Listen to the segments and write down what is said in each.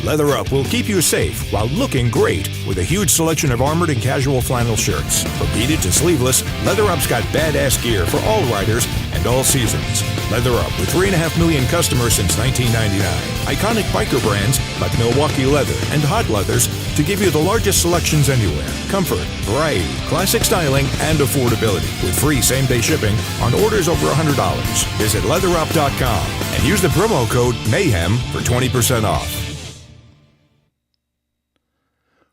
Leather Up will keep you safe while looking great with a huge selection of armored and casual flannel shirts. From beaded to sleeveless, Leather Up's got badass gear for all riders and all seasons. Leather Up with 3.5 million customers since 1999. Iconic biker brands like Milwaukee Leather and Hot Leathers to give you the largest selections anywhere. Comfort, variety, classic styling, and affordability with free same-day shipping on orders over $100. Visit leatherup.com and use the promo code MAYHEM for 20% off.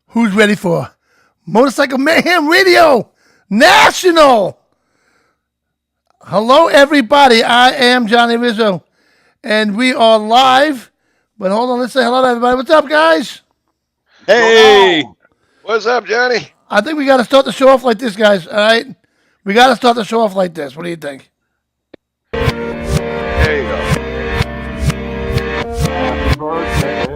Who's ready for Motorcycle Mayhem Radio National? Hello, everybody. I am Johnny Rizzo, and we are live. But hold on, let's say hello to everybody. What's up, guys? Hey! What's up, Johnny? I think we got to start the show off like this, guys. All right? We got to start the show off like this. What do you think? There you go. Happy birthday.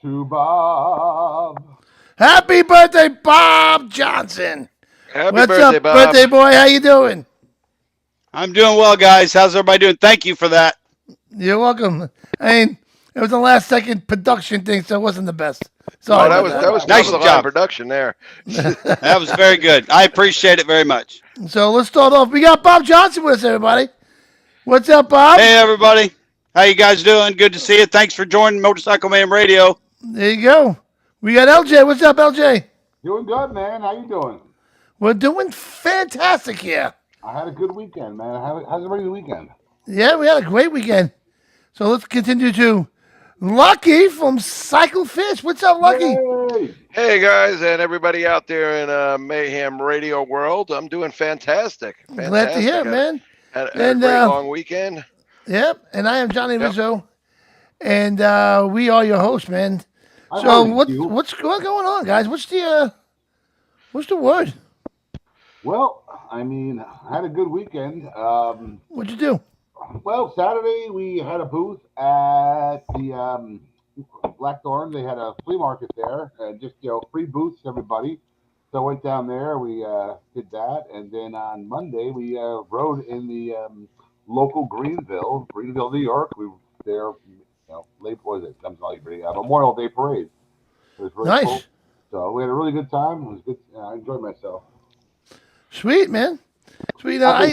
To Bob. Happy birthday, Bob Johnson. Happy What's birthday, up, Bob. birthday boy? How you doing? I'm doing well, guys. How's everybody doing? Thank you for that. You're welcome. I mean, it was a last-second production thing, so it wasn't the best. Oh, Sorry that about was Nice top of the line job. production there. That was very good. I appreciate it very much. So let's start off. We got Bob Johnson with us, everybody. What's up, Bob? Hey, everybody. How you guys doing? Good to see you. Thanks for joining Motorcycle Mayhem Radio. There you go. We got LJ. What's up, LJ? Doing good, man. How you doing? We're doing fantastic here. I had a good weekend, man. How's everybody's weekend? Yeah, we had a great weekend. So let's continue to Lucky from Cycle Fish. What's up, Lucky? Yay! Hey, guys, and everybody out there in Mayhem Radio world. I'm doing fantastic. Glad to hear it, man. Had a And, great long weekend. Yep, and I am Johnny Rizzo, and we are your hosts, man. I So heard you. what's going on, guys? What's the word? Well, I mean, I had a good weekend. What'd you do? Well, Saturday we had a booth at the Blackthorn. They had a flea market there, just free booths, everybody. So I went down there. We did that, and then on Monday we rode in the local Greenville, New York. We were there, late was it? Memorial Day parade. It was really Nice. cool. So we had a really good time. It was good. I enjoyed myself. Sweet, man. Sweet. Yeah.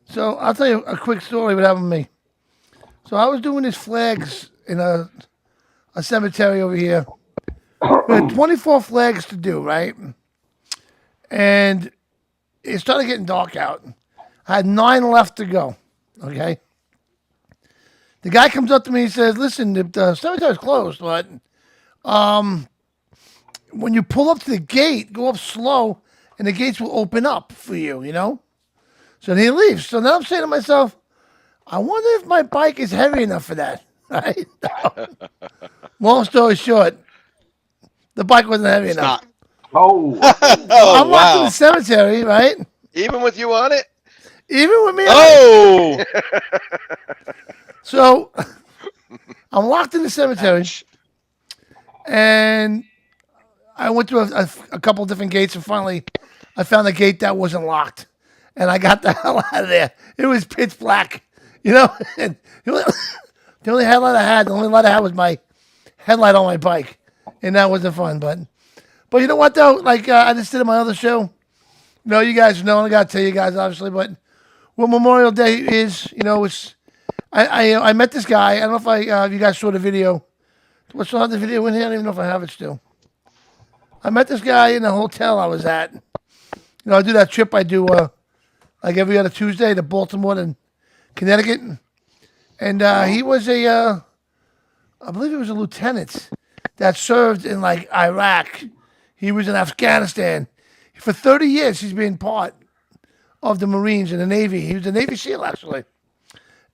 So I'll tell you a quick story what happened to me. So I was doing these flags in a cemetery over here. We had 24 flags to do, right? And it started getting dark out. I had 9 left to go. Okay. The guy comes up to me and says, "Listen, the cemetery's closed, but when you pull up to the gate, go up slow, and the gates will open up for you, So then he leaves. So now I'm saying to myself, I wonder if my bike is heavy enough for that. Right? Long story short, the bike wasn't heavy It's enough. not. Oh, Oh, I'm walking to wow. the cemetery, right? Even with you on it? Even with me. Oh! So I'm locked in the cemetery, and I went through a couple different gates, and finally I found a gate that wasn't locked, and I got the hell out of there. It was pitch black, and the only headlight I had, the only light I had was my headlight on my bike, and that wasn't fun. But you know what though? Like I just did in my other show. You guys know, and I gotta tell you guys obviously, but what Memorial Day is, it's. I met this guy. I don't know if you guys saw the video. What's still have the video in here? I don't even know if I have it still. I met this guy in the hotel I was at. I do that trip I do like every other Tuesday to Baltimore and Connecticut. And he was I believe he was a lieutenant that served in like Iraq. He was in Afghanistan. For 30 years, he's been part of the Marines and the Navy. He was a Navy SEAL, actually.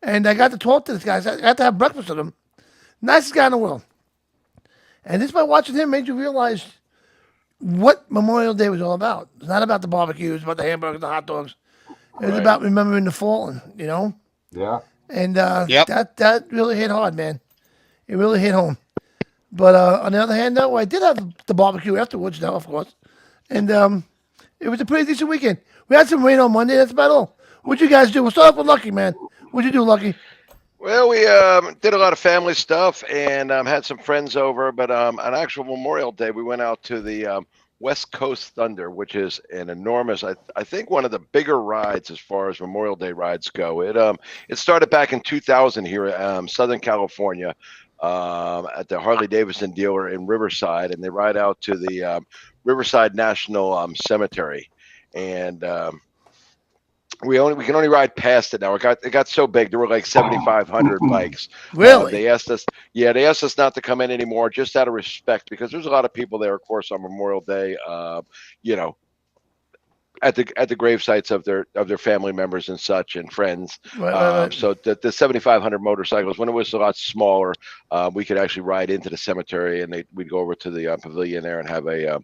And I got to talk to this guy. I got to have breakfast with him. Nicest guy in the world. And just by watching him made you realize what Memorial Day was all about. It's not about the barbecue. It's about the hamburgers, the hot dogs. It was about remembering the fallen, Yeah. And Yep. that really hit hard, man. It really hit home. But on the other hand, though, I did have the barbecue afterwards, now, of course. And it was a pretty decent weekend. We had some rain on Monday. That's about all. What'd you guys do? We'll start off with Lucky, man. What'd you do, Lucky? Well, we did a lot of family stuff and had some friends over. But on actual Memorial Day, we went out to the West Coast Thunder, which is an enormous, I think, one of the bigger rides as far as Memorial Day rides go. It started back in 2000 here in Southern California at the Harley Davidson dealer in Riverside, and they ride out to the Riverside National Cemetery, and we can only ride past it now. It got so big. There were like 7,500 bikes. Really? They asked us, not to come in anymore, just out of respect, because there's a lot of people there, of course, on Memorial Day. You know, at the grave sites of their family members and such and friends. Right. So the 7,500 motorcycles, when it was a lot smaller, we could actually ride into the cemetery, and we'd go over to the pavilion there and have a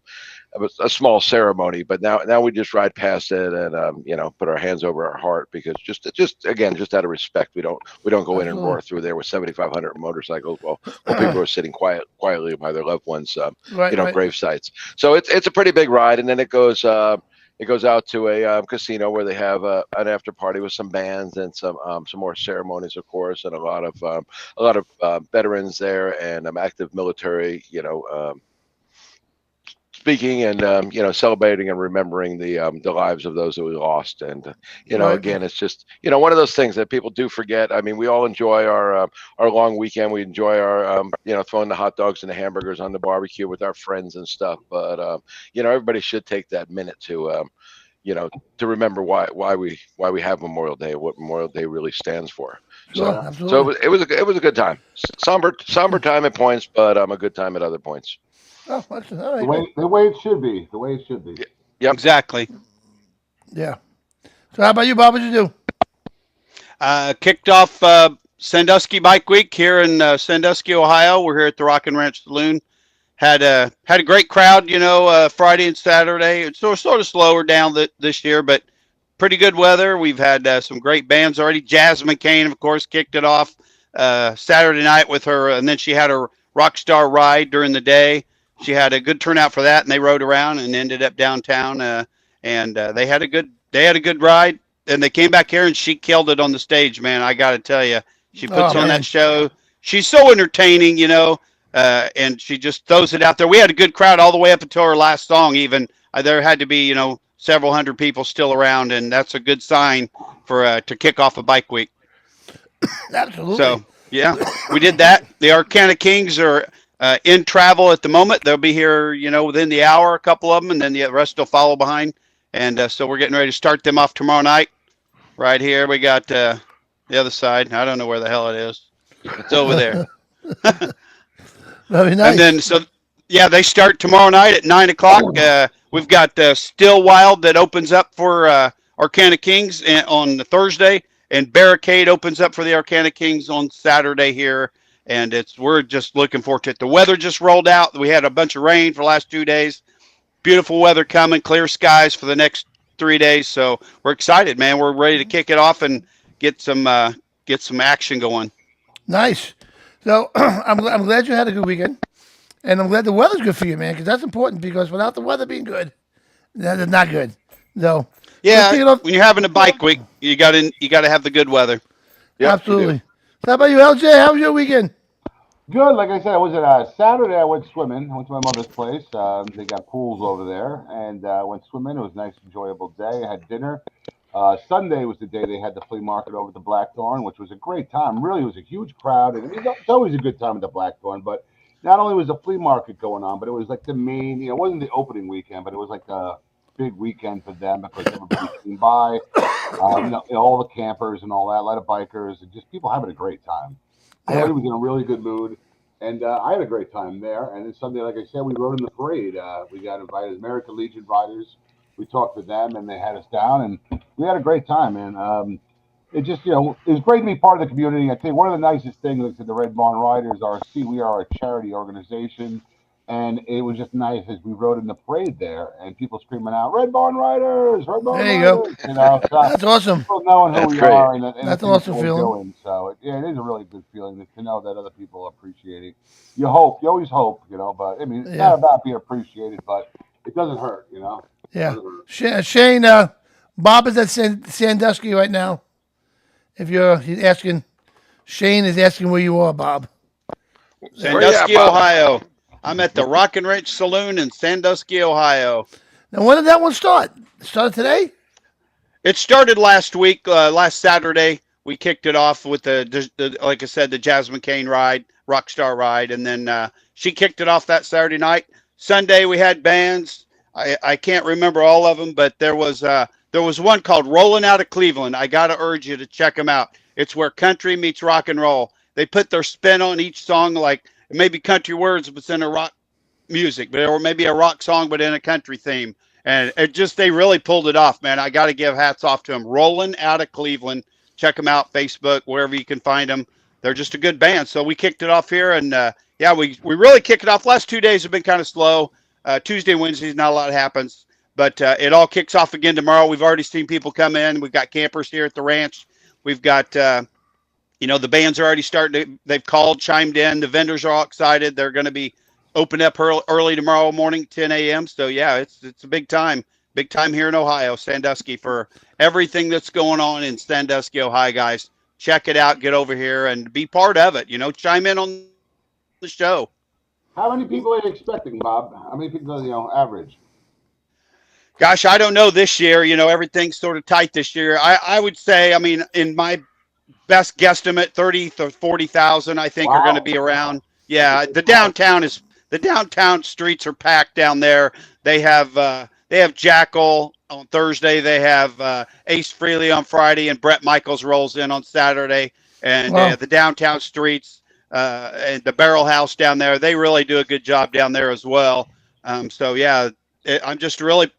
small ceremony. But now we just ride past it and put our hands over our heart, because just out of respect, we don't go in and roar through there with 7,500 motorcycles while people are sitting quietly by their loved ones Right. grave sites. So it's a pretty big ride, and then it goes out to a casino where they have an after party with some bands and some more ceremonies, of course, and a lot of veterans there and active military, speaking and celebrating and remembering the lives of those that we lost. And Right. again, it's just one of those things that people do forget. I mean, we all enjoy our long weekend. We enjoy our throwing the hot dogs and the hamburgers on the barbecue with our friends and stuff. But everybody should take that minute to to remember why we have Memorial Day, what Memorial Day really stands for. Sure, So absolutely. it was a good time. Somber time at points, but a good time at other points. Oh, excellent. All The right. way it should be. The way it should be. Yep. Exactly. Yeah. So how about you, Bob? What'd you do? Kicked off Sandusky Bike Week here in Sandusky, Ohio. We're here at the Rock and Ranch Saloon. Had a great crowd, Friday and Saturday. It's sort of slower down this year, but pretty good weather. We've had some great bands already. Jasmine Kane, of course, kicked it off Saturday night with her, and then she had her rock star ride during the day. She had a good turnout for that, and they rode around and ended up downtown. And they had a good ride. And they came back here, and she killed it on the stage, man. I got to tell you, she puts on man. that show. She's so entertaining, and she just throws it out there. We had a good crowd all the way up until her last song. Even there had to be, several hundred people still around, and that's a good sign for to kick off a bike week. Absolutely. So yeah, we did that. The Arcana Kings are in travel at the moment. They'll be here, within the hour, a couple of them, and then the rest will follow behind. And so we're getting ready to start them off tomorrow night. Right here, we got the other side. I don't know where the hell it is. It's over there. Very nice. And then, they start tomorrow night at 9:00. We've got Still Wild that opens up for Arcana Kings on the Thursday, and Barricade opens up for the Arcana Kings on Saturday here. And we're just looking forward to it. The weather just rolled out. We had a bunch of rain for the last 2 days. Beautiful weather coming, clear skies for the next 3 days. So we're excited, man. We're ready to kick it off and get some action going. Nice. So I'm glad you had a good weekend, and I'm glad the weather's good for you, man, because that's important. Because without the weather being good, that's not good. So let's kick it Yeah, off. when you're having a bike week, you got to have the good weather. Yep, Absolutely. So how about you, LJ? How was your weekend? Good. Like I said, I was at Saturday. I went swimming. I went to my mother's place. They got pools over there, and went swimming. It was a nice, enjoyable day. I had dinner. Sunday was the day they had the flea market over at the Blackthorn, which was a great time. Really, it was a huge crowd, and it's always a good time at the Blackthorn. But not only was the flea market going on, but it was like the main. It wasn't the opening weekend, but it was like the big weekend for them because everybody came by. All the campers and all that, a lot of bikers, and just people having a great time. Everybody was in a really good mood, and I had a great time there. And then Sunday, like I said, we rode in the parade. We got invited as American Legion riders. We talked to them, and they had us down, and we had a great time, man. It just, it was great to be part of the community. I think one of the nicest things is the Red Barn Riders RC. We are a charity organization. And it was just nice as we rode in the parade there, and people screaming out, "Red Barn Riders! Red Barn There you go. Riders!" You know, so That's awesome. people knowing who That's we great. are and the That's an things that awesome we're feeling. doing. So it is a really good feeling to know that other people appreciate it. You hope, you always hope, but I mean, it's Yeah. not about being appreciated, but it doesn't hurt, It Yeah. doesn't hurt. Shane, Bob is at Sandusky right now. He's asking, Shane is asking where you are, Bob. Where you at, Sandusky, Bob? Ohio. I'm at the Rock and Wrench Saloon in Sandusky, Ohio. Now, when did that one start? It started today? It started last week, last Saturday. We kicked it off with the like I said, the Jasmine Kane ride, Rockstar ride, and then she kicked it off that Saturday night. Sunday we had bands. I can't remember all of them, but there was one called "Rolling Out of Cleveland." I gotta urge you to check them out. It's where country meets rock and roll. They put their spin on each song, like maybe country words, but it's in a rock music, but or maybe a rock song, but in a country theme. And they really pulled it off, man. I got to give hats off to them. Rolling Out of Cleveland. Check them out, Facebook, wherever you can find them. They're just a good band. So we kicked it off here, and yeah, we really kicked it off. Last 2 days have been kind of slow. Tuesday, Wednesdays, not a lot happens, but it all kicks off again tomorrow. We've already seen people come in. We've got campers here at the ranch. We've got the bands are already starting. They've called, chimed in. The vendors are all excited. They're going to be open up early tomorrow morning, 10 a.m. So yeah, it's a big time here in Ohio, Sandusky, for everything that's going on in Sandusky, Ohio, guys. Check it out, get over here and be part of it. Chime in on the show. How many people are you expecting, Bob? How many people, average? Gosh, I don't know this year. Everything's sort of tight this year. I would say, I mean, in my best guesstimate, 30 to 40,000, I think, are going to be around. Yeah, the downtown streets are packed down there. They have Jackal on Thursday. They have Ace Frehley on Friday, and Brett Michaels rolls in on Saturday. And Wow. the downtown streets and the Barrel House down there, they really do a good job down there as well. So yeah, I'm just really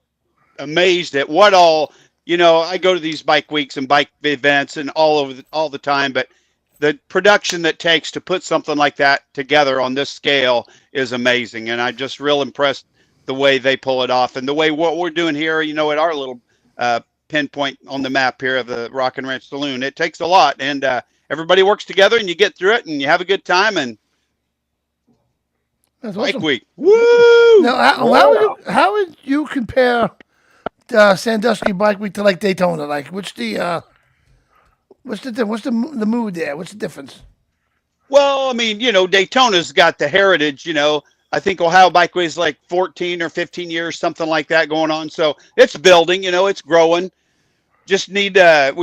amazed at what all. I go to these bike weeks and bike events and all the time, but the production that takes to put something like that together on this scale is amazing. And I'm just real impressed the way they pull it off and the way what we're doing here, at our little pinpoint on the map here of the Rock and Ranch Saloon. It takes a lot, and everybody works together and you get through it and you have a good time. And That's bike awesome. week. Woo! Now, how would you compare Sandusky Bike Week to like Daytona? Like, what's the mood there? What's the difference? Well, I mean, Daytona's got the heritage, I think Ohio Bikeway is like 14 or 15 years, something like that going on. So it's building, it's growing. Just we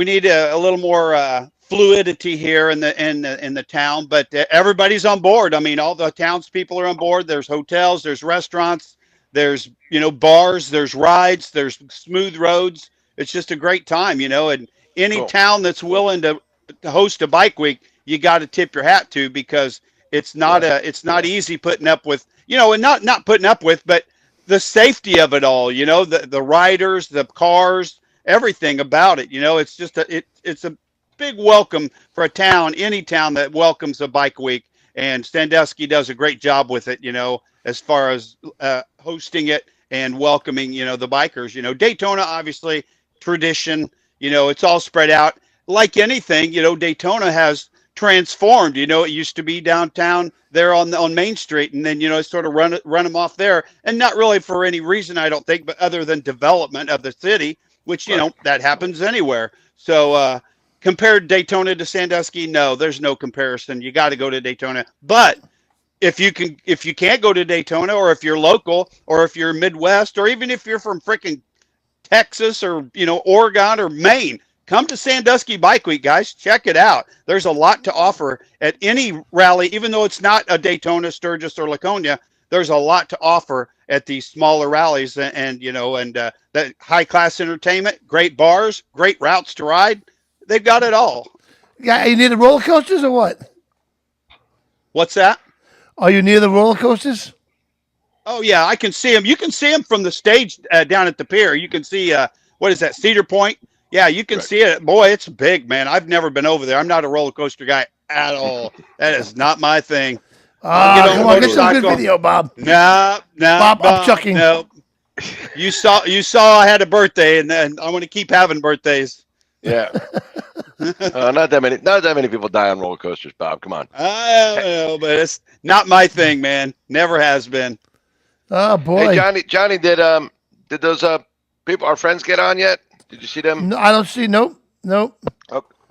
need a little more fluidity here in the town, but everybody's on board. I mean, all the townspeople are on board. There's hotels, there's restaurants, there's, bars, there's rides, there's smooth roads. It's just a great time, and any Cool. town that's willing to host a bike week, you got to tip your hat to, because it's not easy putting up with, and not putting up with, but the safety of it all, the riders, the cars, everything about it, it's just it's a big welcome for any town that welcomes a bike week, and Sandusky does a great job with it, as far as hosting it and welcoming, the bikers. Daytona, obviously, tradition, it's all spread out like anything. Daytona has transformed. It used to be downtown there on Main Street, and then sort of run them off there, and not really for any reason, I don't think, but other than development of the city, which that happens anywhere. So compared Daytona to Sandusky, no, there's no comparison. You got to go to Daytona. But if you can't go to Daytona, or if you're local, or if you're Midwest, or even if you're from freaking Texas or Oregon or Maine, come to Sandusky Bike Week, guys. Check it out. There's a lot to offer at any rally, even though it's not a Daytona, Sturgis, or Laconia. There's a lot to offer at these smaller rallies, and that high class entertainment, great bars, great routes to ride. They've got it all. Yeah, are you near the roller coasters or what? What's that? Are you near the roller coasters? Oh yeah, I can see them. You can see them from the stage down at the pier. You can see what is that, Cedar Point? Yeah, you can see it. Boy, it's big, man. I've never been over there. I'm not a roller coaster guy at all. That is not my thing. I'll get on Come the on, get some good motorcycle. video, Bob. No, Bob upchucking. no. You saw I had a birthday, and I want to keep having birthdays. Yeah. Not that many people die on roller coasters, Bob. Come on. I don't know, but it's not my thing, man. Never has been. Oh Hey, boy. Johnny, did those people, our friends, get on yet? Did you see them? No, I don't see. Nope. Oh,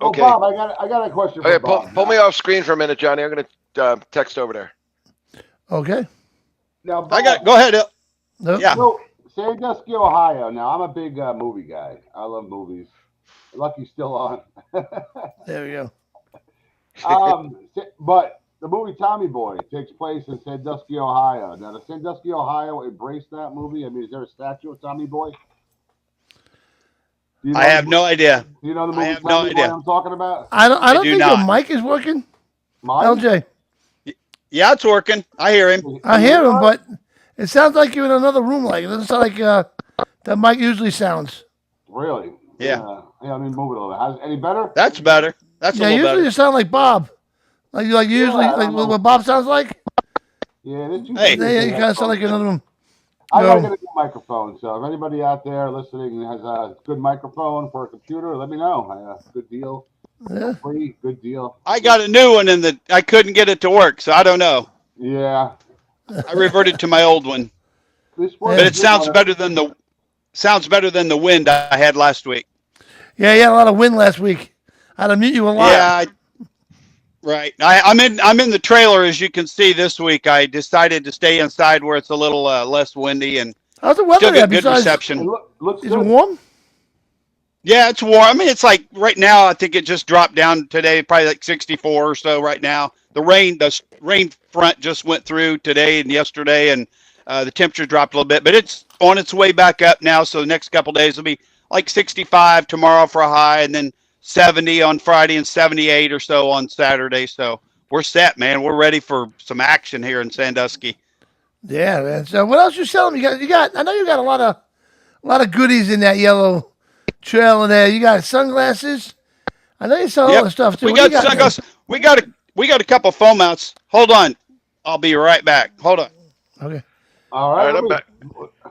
Oh, okay. Bob, I got a question for Okay, Bob. pull me off screen for a minute, Johnny. I'm gonna text over there. Okay. Now, Bob, Go ahead. Nope. Yeah. So, Sandusky, Ohio. Now, I'm a big movie guy. I love movies. Lucky's still on. There we go. But the movie Tommy Boy takes place in Sandusky, Ohio. Now, does Sandusky, Ohio embrace that movie? I mean, is there a statue of Tommy Boy? Do you know I have no idea. Do you know the I movie have no Tommy Boy idea. I'm talking about? I don't do think not. your mic is working. Mine? LJ, Yeah, it's working. I hear him. I hear him, but it sounds like you're in another room. Like it doesn't sound like that mic usually sounds. Really? Yeah. Yeah, I mean, move it a little bit. How's any better? That's better. That's Yeah, a little usually better. you sound like Bob. Like you usually I like don't know. what Bob sounds like. Yeah, there's two Hey. things Yeah, in you that kind of sound like phone. another room. I No. gotta get a new microphone. So if anybody out there listening has a good microphone for a computer, let me know. Good deal. Yeah. Free, good deal. I got a new one, and I couldn't get it to work, so I don't know. Yeah. I reverted to my old one, This Yeah. but it sounds better than the wind I had last week. Yeah, you had a lot of wind last week. I had to mute you a lot. Yeah, right. I'm in the trailer, as you can see. This week, I decided to stay inside where it's a little less windy and How's the weather still there? get good Besides, reception. looks is it good. warm? Yeah, it's warm. I mean, it's like right now. I think it just dropped down today, probably like 64 or so right now. The rain front just went through today and yesterday, and the temperature dropped a little bit, but it's on its way back up now. So the next couple of days will be like 65 tomorrow for a high, and then 70 on Friday and 78 or so on Saturday. So we're set, man. We're ready for some action here in Sandusky. Yeah, man. So what else you selling? You got. I know you got a lot of goodies in that yellow trailer there. You got sunglasses. I know you sell Yep. other stuff too. We What do got you got, sunglasses. We got a couple foam mounts. Hold on. I'll be right back. Hold on. man? Okay. All All right, right, I'm back.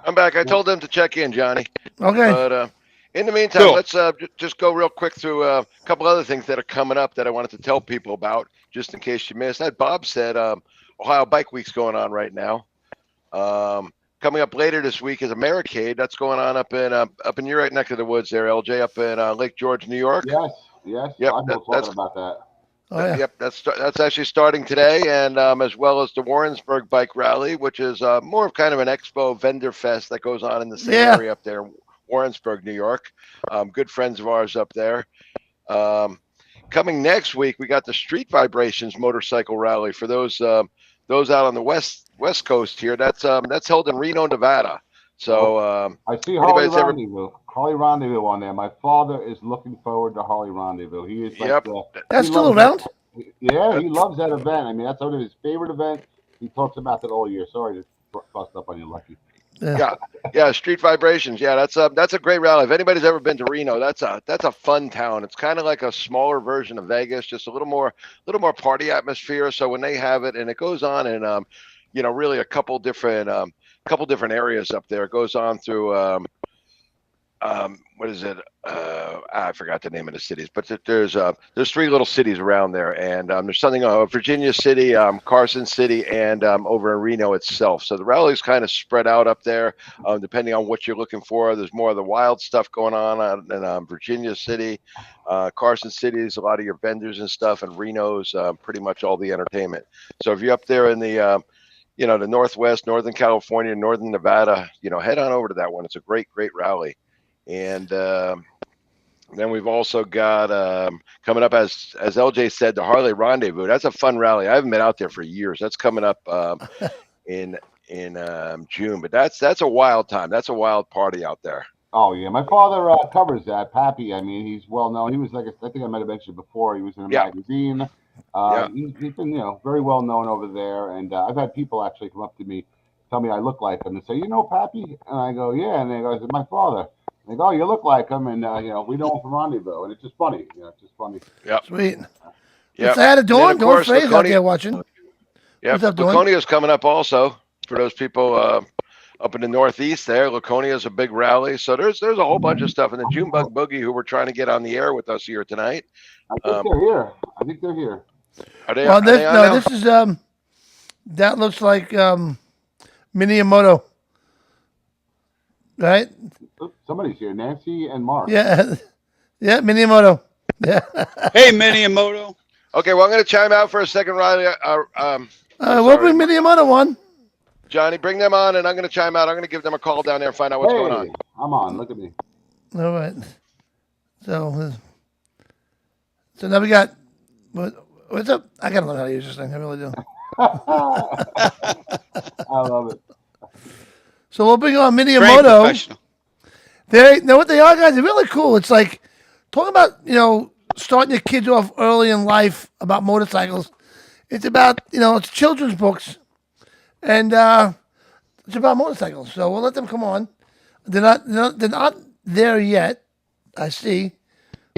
I'm back. I told them to check in, Johnny. Okay. But in the meantime, Cool. let's just go real quick through a couple other things that are coming up that I wanted to tell people about, just in case you missed. That Bob said Ohio Bike Week's going on right now. Coming up later this week is Americade. That's going on up in your right neck of the woods there, LJ, up in Lake George, New York. Yes. Yep, I'm that's- talking about that. Oh yeah. Yep, that's actually starting today, and as well as the Warrensburg Bike Rally, which is more of kind of an expo vendor fest that goes on in the same Yeah. area up there, Warrensburg, New York. Good friends of ours up there. Coming next week, we got the Street Vibrations Motorcycle Rally for those out on the west coast here. That's held in Reno, Nevada. So I see Harley anybody's ever- Rendezvous. Harley Rendezvous on there. My father is looking forward to Harley Rendezvous. He is like Yep. That's he still loves around. that- Yeah, he loves that event. I mean, that's one of his favorite events. He talks about that all year. Sorry to bust up on you, Lucky. yeah, Street Vibrations. Yeah, that's a great rally. If anybody's ever been to Reno, that's a fun town. It's kind of like a smaller version of Vegas, just a little more party atmosphere. So when they have it, and it goes on in really a couple different areas up there. It goes on through what is it? I forgot the name of the cities, but there's three little cities around there, and there's something Virginia City, Carson City, and over in Reno itself. So the rally's kind of spread out up there, depending on what you're looking for. There's more of the wild stuff going on in Virginia City. Carson City is a lot of your vendors and stuff, and Reno's pretty much all the entertainment. So if you're up there in the the Northwest, Northern California, Northern Nevada, head on over to that one. It's a great rally. And then we've also got coming up, as LJ said, the Harley Rendezvous. That's a fun rally. I haven't been out there for years. That's coming up in June, but that's a wild time. That's a wild party out there. Oh yeah, my father covers that. Pappy, I mean, he's well known. He was like I think I might have mentioned before. He was in a magazine. He's been very well known over there, and I've had people actually come up to me, tell me I look like him, and say, Pappy, and I go, yeah, and they go, it's my father. They go, oh, you look like him, and we know him from Rendezvous, and it's just funny. It's just funny. Yeah. Sweet. Yeah. Say hi to Dawn. of Dawn course, Frey's out Laconia- there watching. Yeah, What's up, Dawn? Laconia's coming up also for those people up in the Northeast there. Laconia's a big rally. So there's a whole bunch of stuff. And the Junebug Boogie, who we're trying to get on the air with us here tonight. I think they're here. I think they're here. Are they, Well, are they on now? this is that looks like Minimoto, right? Oops, somebody's here. Nancy and Mark. Yeah, yeah, Minimoto. Yeah. Hey, Minimoto. Okay, well, I'm going to chime out for a second, Riley. I'm We'll sorry. bring Minimoto on. Johnny, bring them on, and I'm going to chime out. I'm going to give them a call down there and find out what's going on. I'm on. Look at me. All right. So now we got what's up? I gotta learn how to use this thing. I really do. I love it. So we'll bring on Great Minimoto. professional. They know what they are, guys. They're really cool. It's like talking about starting your kids off early in life about motorcycles. It's about it's children's books, and it's about motorcycles. So we'll let them come on. They're not there yet. I see.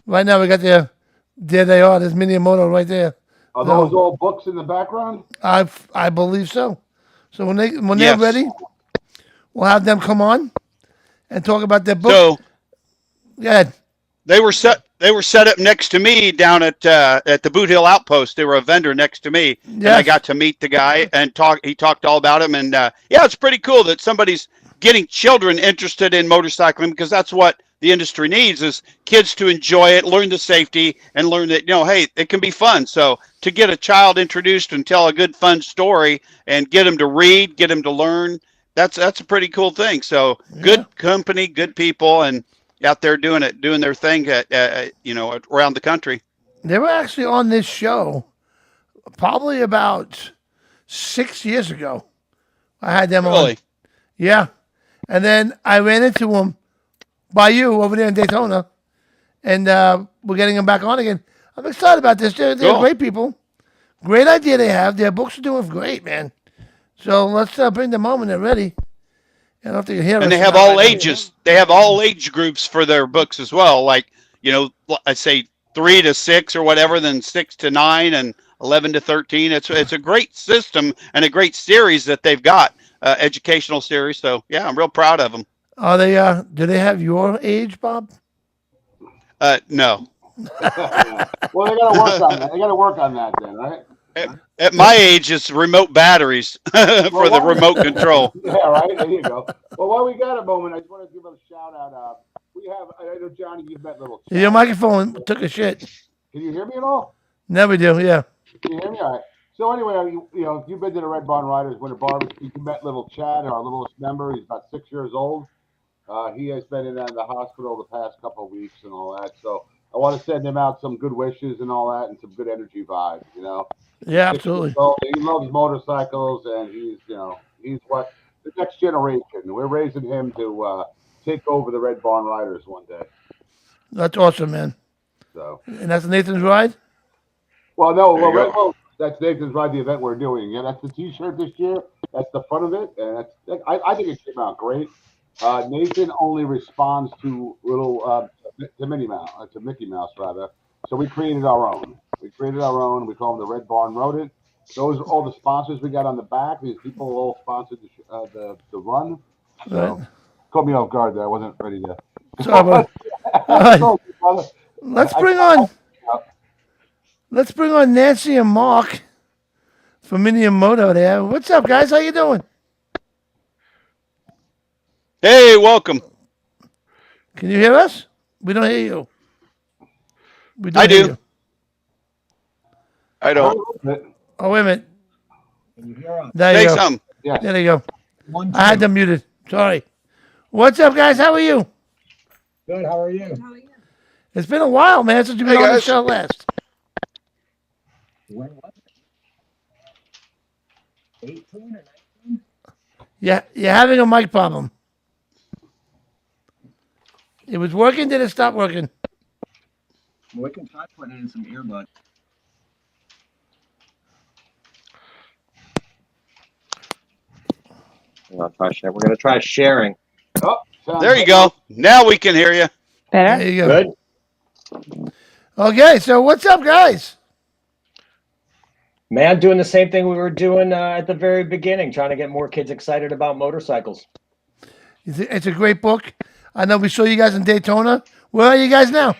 Right now we got there they are. There's Minimoto right there. Are those all books in the background? I believe so. So when Yes. they're ready, we'll have them come on and talk about their book. So Go ahead. they were set up next to me down at the Boot Hill Outpost. They were a vendor next to me, and I Yes. got to meet the guy and talk. He talked all about him, and it's pretty cool that somebody's getting children interested in motorcycling, because that's what the industry needs, is kids to enjoy it, learn the safety, and learn that hey, it can be fun. So to get a child introduced and tell a good fun story and get them to read, get them to learn, that's a pretty cool thing. So good company, good people, and out there doing their thing around the country. They were actually on this show probably about 6 years ago. I had them on. Really? Yeah. And then I ran into them by you over there in Daytona, and we're getting them back on again. I'm excited about this. They're Cool. great people. Great idea they have. Their books are doing great, man. So let's bring them on when they're ready. I don't know if they can hear us. And they have all ages. They have all age groups for their books as well. Like, I say 3 to 6 or whatever, then 6 to 9 and 11 to 13. It's a great system and a great series that they've got, educational series. So yeah, I'm real proud of them. Are they? Do they have your age, Bob? No. Well, they got to work on that. They got to work on that then, right? At my age, it's remote batteries for the remote control. Yeah, right. There you go. Well, while we got a moment, I just want to give a shout out. We have. I know Johnny, you've met little. Your microphone took a shit. Can you hear me at all? Never do. Yeah. Can you hear me? All right. So anyway, if you've been to the Red Barn Riders Winter Barbecue, you met little Chad, our littlest member. He's about 6 years old. He has been in the hospital the past couple of weeks and all that. So I want to send him out some good wishes and all that, and some good energy vibes. Yeah, absolutely. He loves motorcycles, and he's what the next generation. We're raising him to take over the Red Barn Riders one day. That's awesome, man. So. And that's Nathan's ride? Well, no. There you go. That's Nathan's Ride, the event we're doing. Yeah, that's the T-shirt this year. That's the front of it, and I think it came out great. Nathan only responds to little to Minnie Mouse, to Mickey Mouse rather. So we created our own. We call them the Red Barn Rodent. Those are all the sponsors we got on the back. These people all sponsored the run. So Right. caught me off guard there. I wasn't ready to. Sorry, bud. All right. Let's bring on Nancy and Mark from Minimoto there. What's up, guys? How you doing? Hey, welcome. Can you hear us? We don't hear you. We I hear do. you. I don't. Oh, wait a minute. Can you hear us? There Say you go. something. Yeah. There you go. One, I had two. them muted. Sorry. What's up, guys? How are you? Good. How are you? It's been a while, man, since you've been Hey, on the guys. show last. When was it? 18 or 19? Yeah, you're having a mic problem. It was working, did it stop working? Well, we can try putting in some earbuds. We're going to try sharing. Oh, sounds There you good. go. Now we can hear you. There Better? you go. Good. Okay, so what's up, guys? Man, doing the same thing we were doing at the very beginning, trying to get more kids excited about motorcycles. It's a great book. I know we saw you guys in Daytona. Where are you guys now?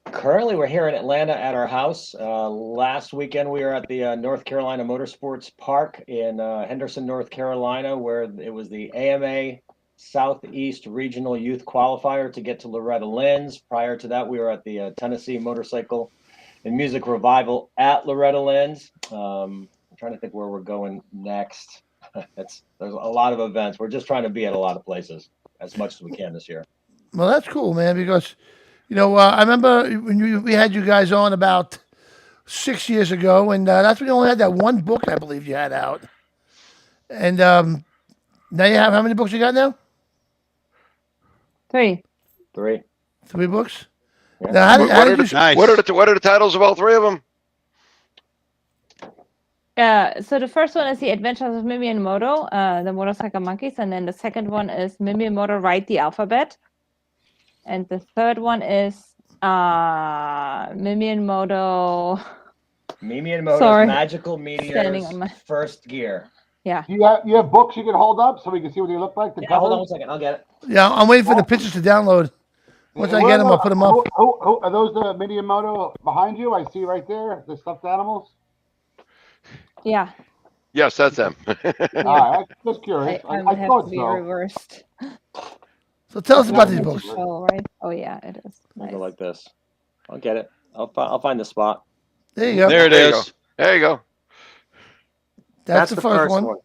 Currently, we're here in Atlanta at our house. Last weekend, we were at the North Carolina Motorsports Park in Henderson, North Carolina, where it was the AMA Southeast Regional Youth Qualifier to get to Loretta Lynn's. Prior to that, we were at the Tennessee Motorcycle and Music Revival at Loretta Lynn's. I'm trying to think where we're going next. There's a lot of events. We're just trying to be at a lot of places as much as we can this year. Well, that's cool, man. Because I remember when we had you guys on about 6 years ago, and that's when you only had that one book I believe you had out. And now you have how many books you got now? 3. 3. 3 books. Yeah. Now, how did you? Nice. What are the titles of all 3 of them? So the first one is The Adventures of Mimi and Moto, the Motorcycle Monkeys, and then the second one is Mimi and Moto Write the Alphabet, and the third one is Mimi and Moto. Mimi and Moto's Sorry. Magical Standing Meteors on my- First Gear. Yeah. You have books you can hold up so we can see what they look like? The Yeah, hold on covers? 1 second. I'll get it. Yeah, I'm waiting for the pictures to download. Once I get them, I'll put them up. Who are those the Mini and Moto behind you? I see right there, the stuffed animals. Yeah. Yes, that's them. All right, just curious. I I would have thought to be so. reversed. So tell us about these books. Oh, right. Oh, yeah, it is. I'll Nice. go like this. I'll get it. I'll find the spot. There you go. There it There you is. There you go. That's the first one.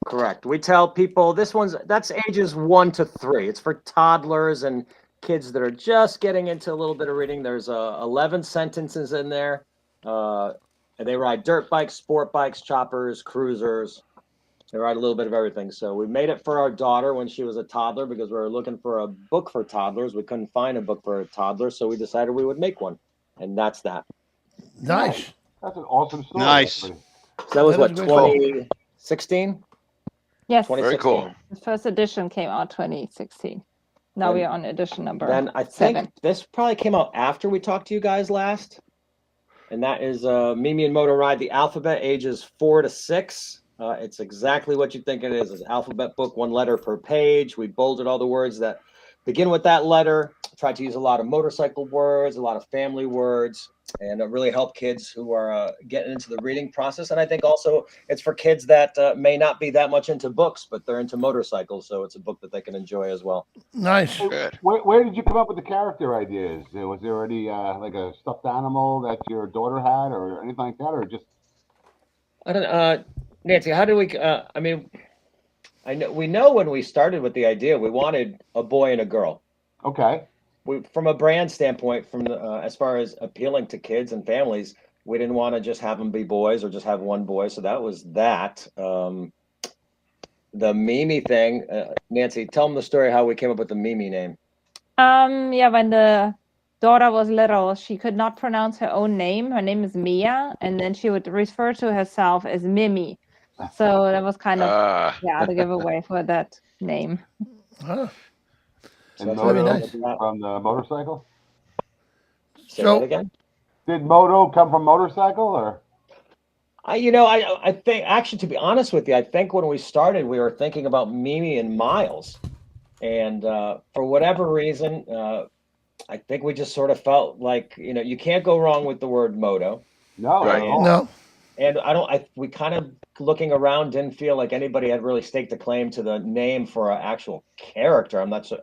Correct. We tell people that's ages 1 to 3. It's for toddlers and kids that are just getting into a little bit of reading. There's 11 sentences in there. And they ride dirt bikes, sport bikes, choppers, cruisers. They ride a little bit of everything. So we made it for our daughter when she was a toddler because we were looking for a book for toddlers. We couldn't find a book for a toddler, so we decided we would make one. And that's that. Nice. That's an awesome story. Nice. actually. So that was That what, is very cool. 2016? Yes. 2016. Very cool. The first edition came out 2016. Now And we are on edition number Then I think 7. this probably came out after we talked to you guys last. And that is Mimi and Moto Ride the Alphabet, ages 4 to 6. It's exactly what you think it is. It's an alphabet book, 1 letter per page. We bolded all the words that begin with that letter. Tried to use a lot of motorcycle words, a lot of family words, and really help kids who are getting into the reading process. And I think also it's for kids that may not be that much into books, but they're into motorcycles. So it's a book that they can enjoy as well. Nice. Good. Where did you come up with the character ideas? Was there already like a stuffed animal that your daughter had, or anything like that, or just? I don't know, Nancy, how do we? I mean, we know when we started with the idea, we wanted a boy and a girl. Okay. From a brand standpoint, as far as appealing to kids and families, we didn't want to just have them be boys or just have one boy. So that was that. The Mimi thing, Nancy, tell them the story how we came up with the Mimi name. Yeah, when the daughter was little, she could not pronounce her own name. Her name is Mia, and then she would refer to herself as Mimi. So that was kind of the giveaway for that name. Huh. So And that's where we Moto went with that. from the motorcycle? Say So- that again. Did Moto come from motorcycle, or? I think, actually, to be honest with you, I think when we started, we were thinking about Mimi and Miles. And for whatever reason, I think we just sort of felt like, you can't go wrong with the word moto. No. Right. at all. No. And we kind of looking around didn't feel like anybody had really staked a claim to the name for an actual character. I'm not sure.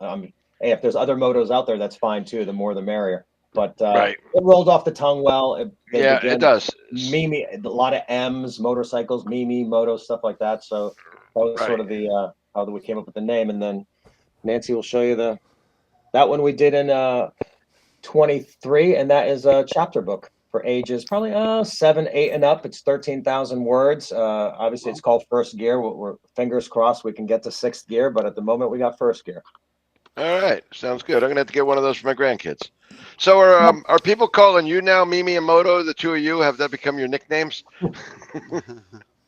Hey, if there's other motos out there, that's fine too. The more the merrier. But Right. it rolled off the tongue well. Yeah, it does. Mimi, a lot of M's, motorcycles, Mimi, moto, stuff like that. So that was sort of the how we came up with the name. And then Nancy will show you that one we did in 23, and that is a chapter book for ages probably 7, 8 and up. It's 13,000 words. Obviously, it's called First Gear. We're fingers crossed we can get to 6th gear, but at the moment we got First Gear. All right, sounds good. I'm gonna have to get one of those for my grandkids. So are people calling you now Mimi and Moto? The two of you, have that become your nicknames?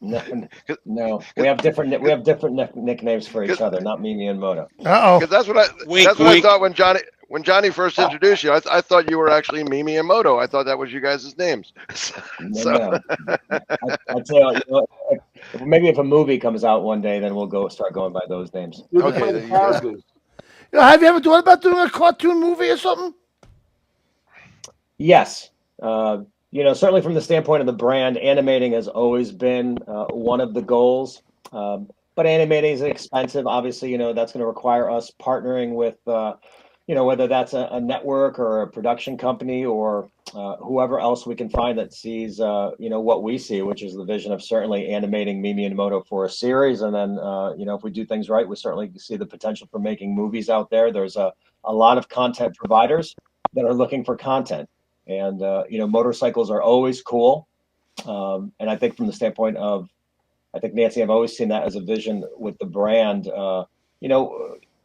No, we have different nicknames for each other, not Mimi and Moto. Uh-oh. Because that's what I Wink, that's what wink. I thought when when Johnny first introduced you, I thought you were actually Mimi and Moto. I thought that was you guys' names. No. I tell you, maybe if a movie comes out one day, then we'll start going by those names. Okay, there you go. Have you ever thought about doing a cartoon movie or something? Yes. Certainly from the standpoint of the brand, animating has always been one of the goals. But animating is expensive. Obviously, that's going to require us partnering with, whether that's a network or a production company or whoever else we can find that sees, what we see, which is the vision of certainly animating Mimi and Moto for a series. And then, if we do things right, we certainly see the potential for making movies out there. There's a lot of content providers that are looking for content. And, motorcycles are always cool. And I think from the standpoint of, I think, Nancy, I've always seen that as a vision with the brand,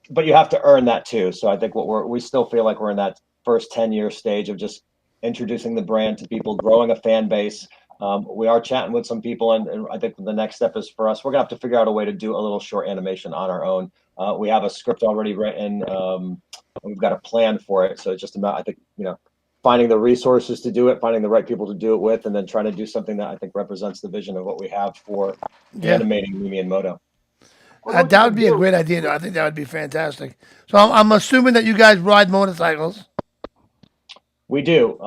but you have to earn that too. So I think we still feel like we're in that first 10-year stage of just introducing the brand to people, growing a fan base. We are chatting with some people, and I think the next step is for us, we're gonna have to figure out a way to do a little short animation on our own. We have a script already written. We've got a plan for it. So it's just about, I think, finding the resources to do it, finding the right people to do it with, and then trying to do something that I think represents the vision of what we have for animating Mimi and Moto. That would be a great idea, though. I think that would be fantastic. So I'm assuming that you guys ride motorcycles. We do.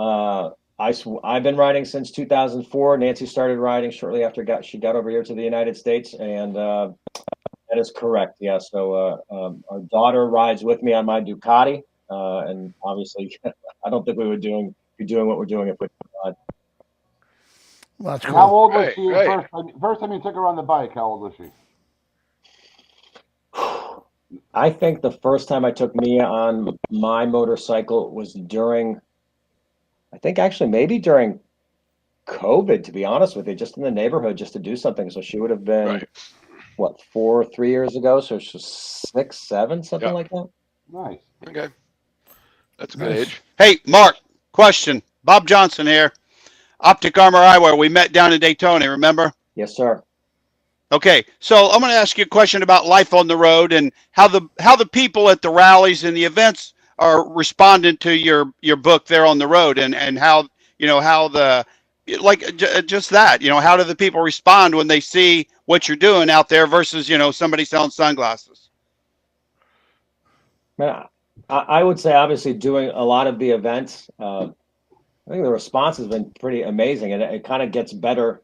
I've been riding since 2004. Nancy started riding shortly after she got over here to the United States, and that is correct. Yeah. So our daughter rides with me on my Ducati, and obviously, I don't think we would be doing what we're doing if we ride. Well, that's cool. How old was she first time you took her on the bike? How old was she? I think the first time I took Mia on my motorcycle was during COVID, to be honest with you, just in the neighborhood, just to do something. So she would have been, 3 years ago? So she was 6, 7, something like that. Nice. Okay. That's a good age. Hey, Mark, question. Bob Johnson here. Optic Armor Eyewear. We met down in Daytona, remember? Yes, sir. Okay, so I'm going to ask you a question about life on the road and how the people at the rallies and the events are responding to your book there on the road, and how just that, how do the people respond when they see what you're doing out there versus somebody selling sunglasses? Man, I would say obviously doing a lot of the events, I think the response has been pretty amazing, and it kind of gets better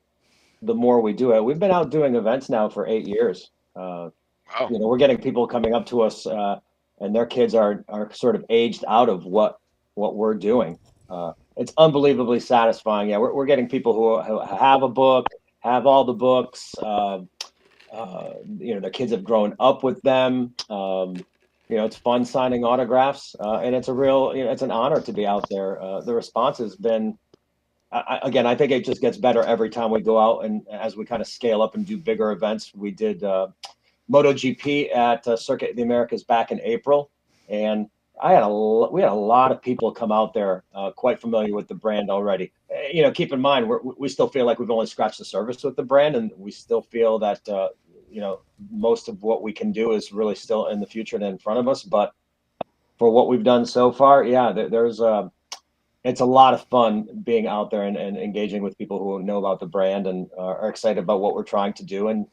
the more we do it. We've been out doing events now for 8 years. Wow. We're getting people coming up to us, and their kids are sort of aged out of what we're doing. It's unbelievably satisfying. Yeah, we're getting people who have a book, have all the books. Their kids have grown up with them. It's fun signing autographs, and it's it's an honor to be out there. The response has been, I think it just gets better every time we go out, and as we kind of scale up and do bigger events. We did MotoGP at Circuit of the Americas back in April, and we had a lot of people come out there quite familiar with the brand already. Keep in mind, we still feel like we've only scratched the surface with the brand, and we still feel that most of what we can do is really still in the future and in front of us. But for what we've done so far, it's a lot of fun being out there and engaging with people who know about the brand and are excited about what we're trying to do. And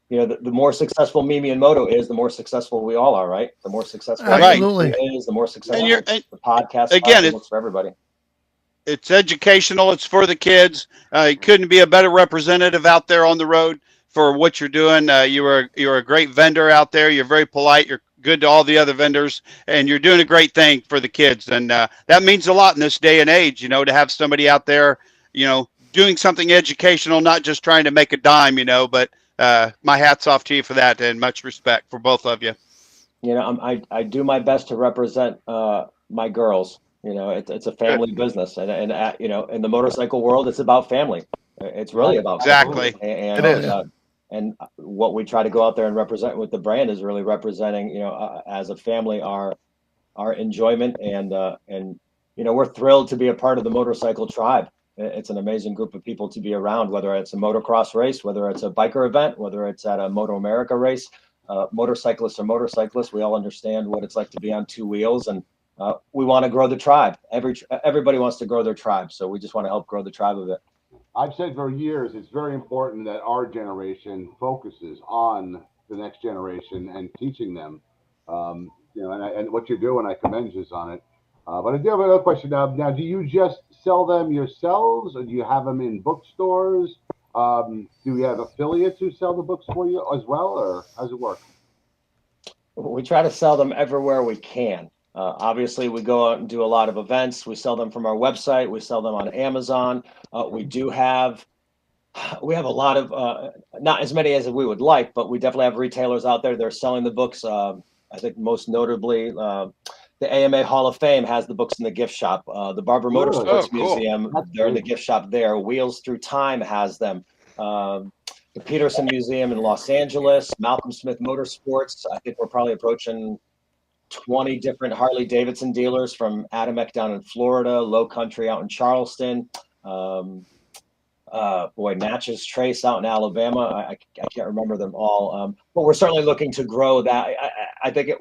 the more successful Mimi and Moto is, the more successful we all are, right? The more successful is, the more successful the podcast again looks for everybody. It's educational. It's for the kids. You couldn't be a better representative out there on the road for what you're doing. You're a great vendor out there. You're very polite. You're good to all the other vendors, and you're doing a great thing for the kids. And that means a lot in this day and age, to have somebody out there, doing something educational, not just trying to make a dime, but my hat's off to you for that, and much respect for both of you. I do my best to represent my girls. It's a family business, and in the motorcycle world, it's about family. It's really about exactly. And, it is. And what we try to go out there and represent with the brand is really representing, as a family, our enjoyment, and we're thrilled to be a part of the motorcycle tribe. It's an amazing group of people to be around, whether it's a motocross race, whether it's a biker event, whether it's at a Moto America race. Motorcyclists are motorcyclists. We all understand what it's like to be on two wheels, and we want to grow the tribe. Everybody wants to grow their tribe, so we just want to help grow the tribe of it. I've said for years it's very important that our generation focuses on the next generation and teaching them. And what you're doing, I commend you on it. But I do have another question now. Do you just sell them yourselves, or do you have them in bookstores? Do you have affiliates who sell the books for you as well, or how does it work? We try to sell them everywhere we can. Obviously, we go out and do a lot of events. We sell them from our website. We sell them on Amazon. We have a lot of, not as many as we would like, but we definitely have retailers out there. They're selling the books. I think most notably, the AMA Hall of Fame has the books in the gift shop. The Barber Motorsports Museum, they're in the gift shop there. Wheels Through Time has them. The Peterson Museum in Los Angeles, Malcolm Smith Motorsports. I think we're probably approaching 20 different Harley Davidson dealers, from Adamek down in Florida, Low Country out in Charleston. Natchez Trace out in Alabama. I can't remember them all. But we're certainly looking to grow that. I think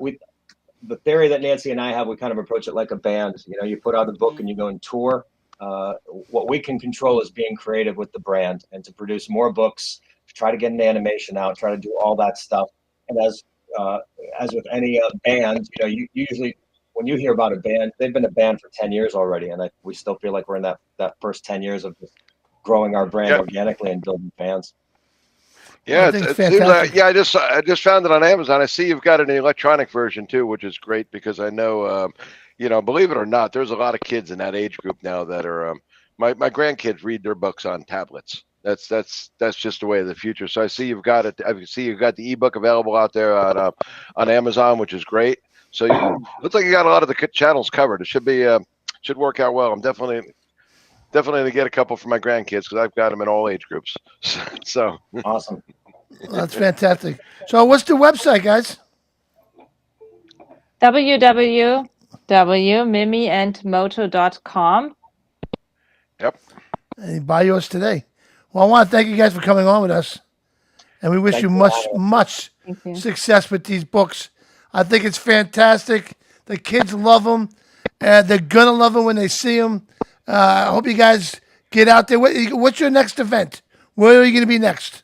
the theory that Nancy and I have, we kind of approach it like a band. You put out a book and you go and tour. What we can control is being creative with the brand and to produce more books, to try to get an animation out, try to do all that stuff. And as with any band, you usually, when you hear about a band, they've been a band for 10 years already. And we still feel like we're in that first 10 years of just growing our brand organically and building fans. Yeah, it seems like, I just found it on Amazon. I see you've got an electronic version too, which is great, because I know, believe it or not, there's a lot of kids in that age group now that are, my grandkids read their books on tablets. That's just the way of the future. So I see you've got it. I see you've got the ebook available out there on Amazon, which is great. So looks like you got a lot of the channels covered. It should work out well. I'm definitely going to get a couple for my grandkids, because I've got them in all age groups. So awesome. That's fantastic. So what's the website, guys? www.mimiandmoto.com. Yep. And you buy yours today. Well, I want to thank you guys for coming on with us. And we wish you much success with these books. I think it's fantastic. The kids love them. And they're going to love them when they see them. I hope you guys get out there. What's your next event? Where are you going to be next?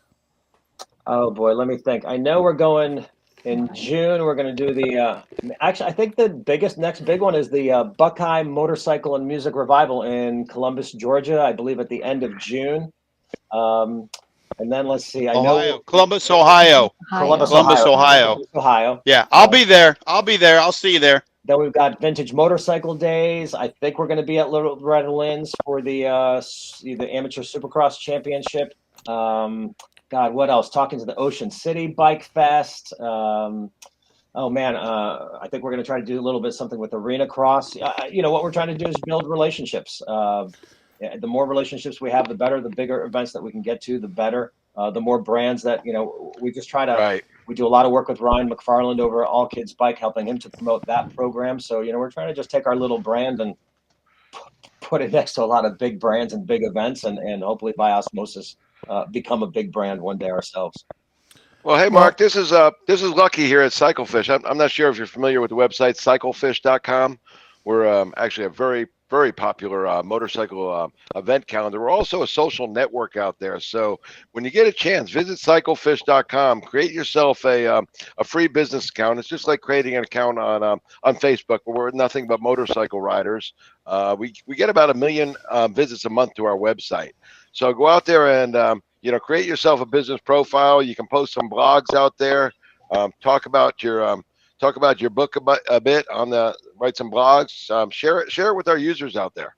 Oh, boy, let me think. I know we're going in June. We're going to do the actually, I think the next big one is the Buckeye Motorcycle and Music Revival in Columbus, Georgia, I believe at the end of June. And then let's see. Columbus, Ohio. Columbus, Ohio. Yeah, I'll be there. I'll see you there. Then we've got Vintage Motorcycle Days. I think we're going to be at Little Red Lynn's for the Amateur Supercross Championship. God, what else? Talking to the Ocean City Bike Fest. I think we're going to try to do a little bit something with Arena Cross. What we're trying to do is build relationships. The more relationships we have, the better. The bigger events that we can get to, the better. The more brands that, we just try to. Right. We do a lot of work with Ryan McFarland over at All Kids Bike, helping him to promote that program. So, we're trying to just take our little brand and put it next to a lot of big brands and big events, and hopefully by osmosis become a big brand one day ourselves. Well, hey, Mark, this is Lucky here at CycleFish. I'm not sure if you're familiar with the website cyclefish.com. We're actually a very, very popular motorcycle event calendar. We're also a social network out there. So when you get a chance, visit cyclefish.com. Create yourself a free business account. It's just like creating an account on Facebook, where we're nothing but motorcycle riders. We get about 1 million visits a month to our website. So go out there and create yourself a business profile. You can post some blogs out there. Talk about your book a bit write some blogs. Share it with our users out there.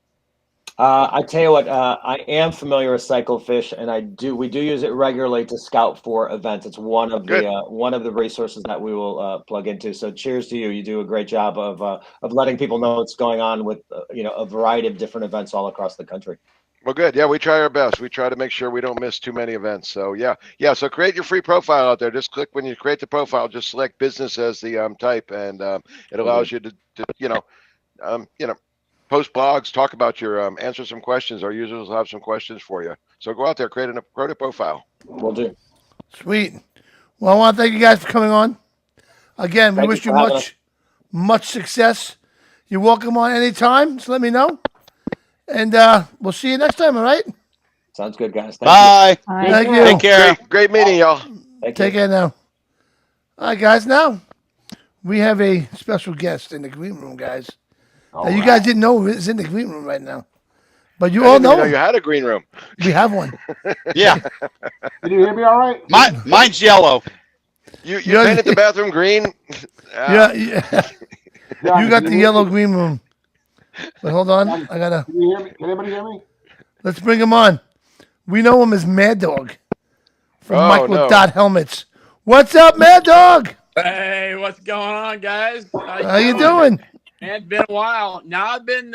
I tell you what, I am familiar with CycleFish, and we do use it regularly to scout for events. It's one of the resources that we will plug into. So cheers to you. You do a great job of letting people know what's going on with a variety of different events all across the country. Well, good. Yeah, we try our best. We try to make sure we don't miss too many events. So yeah. So create your free profile out there. Just click when you create the profile. Just select business as the type, and it allows you to post blogs, talk about your answer some questions. Our users will have some questions for you. So go out there, create a profile. Will do. Sweet. Well, I want to thank you guys for coming on. Again, we wish you much success. You're welcome on anytime. Just let me know. And we'll see you next time, all right? Sounds good, guys. Bye. Thank you. Take care. Great meeting, y'all. Take care now. All right, guys. Now we have a special guest in the green room, guys. Now, you guys didn't know it's in the green room right now, but you I all didn't even know him. you had a green room. We have one. Yeah. Can you hear me all right? Mine's yellow. You painted the bathroom green? Yeah. John, You got can the yellow green room. But hold on. John, I got to. Can you hear me? Can anybody hear me? Let's bring him on. We know him as Mad Dog from Oh, Micro no. Dot Helmets. What's up, Mad Dog? Hey, what's going on, guys? How you doing? Man, it's been a while. Now I've been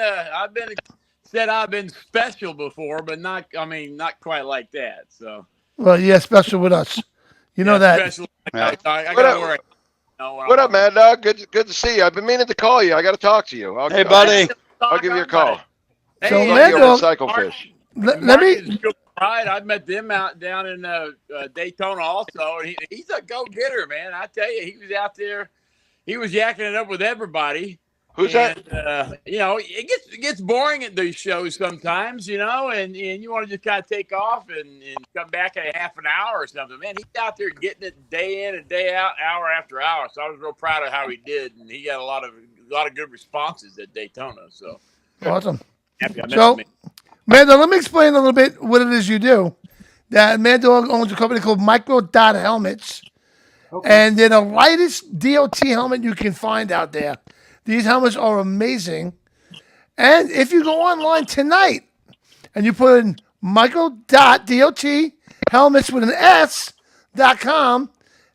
special before, but not quite like that. So Well, yeah, special with us. You know that. special. Right. I What gotta up? work. What up, Mad Dog? Good to see you. I've been meaning to call you. I got to talk to you. Hey, buddy. I'll give you a call. So, Hey, Mad You're Dog, a Cyclefish. let Mark me. is real pride. I met them out down in Daytona also. And he's a go-getter, man. I tell you, he was out there. He was yakking it up with everybody. Who's that? It gets boring at these shows sometimes, and you want to just kind of take off and come back in a half an hour or something. Man, he's out there getting it day in and day out, hour after hour. So I was real proud of how he did, and he got a lot of good responses at Daytona. So Awesome. happy I met So, him. Mad Dog, let me explain a little bit what it is you do. That Mad Dog owns a company called Micro Dot Helmets. And they're the lightest DOT helmet you can find out there. These helmets are amazing. And if you go online tonight and you put in micro.dot helmets with an S.com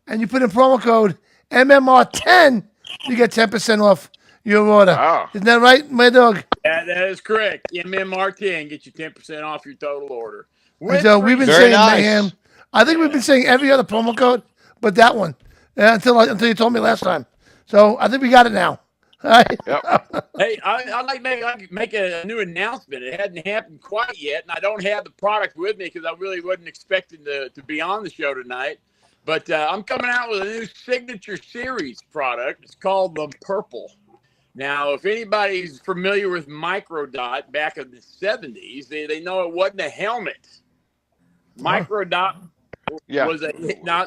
and you put in promo code MMR10, you get 10% off your order. Wow. Isn't that right, Mad Dog? That is correct. MMR10 get you 10% off your total order. And so we've been Very saying nice. Mayhem. I think we've been saying every other promo code, but that one. Until you told me last time. So I think we got it now. All right. Yep. Hey, I'd like to make a new announcement. It hadn't happened quite yet, and I don't have the product with me because I really wasn't expecting to be on the show tonight. But I'm coming out with a new signature series product. It's called the Purple. Now, if anybody's familiar with Microdot back in the 70s, they know it wasn't a helmet. Microdot was a hit. Now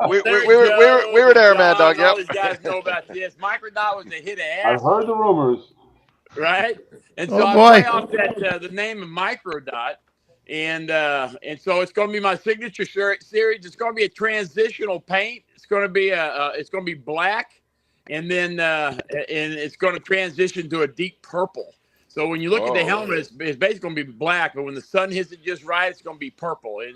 we were there, Mad Dog. All Yep. these guys know about this. Microdot was a hit of ass. I've heard the rumors. Right? And so Oh, I boy. play off that the name of Microdot. And so it's going to be my signature series. It's going to be a transitional paint. It's going to be black, and then and it's going to transition to a deep purple. So when you look at the helmet, it's basically going to be black, but when the sun hits it just right, it's going to be purple, and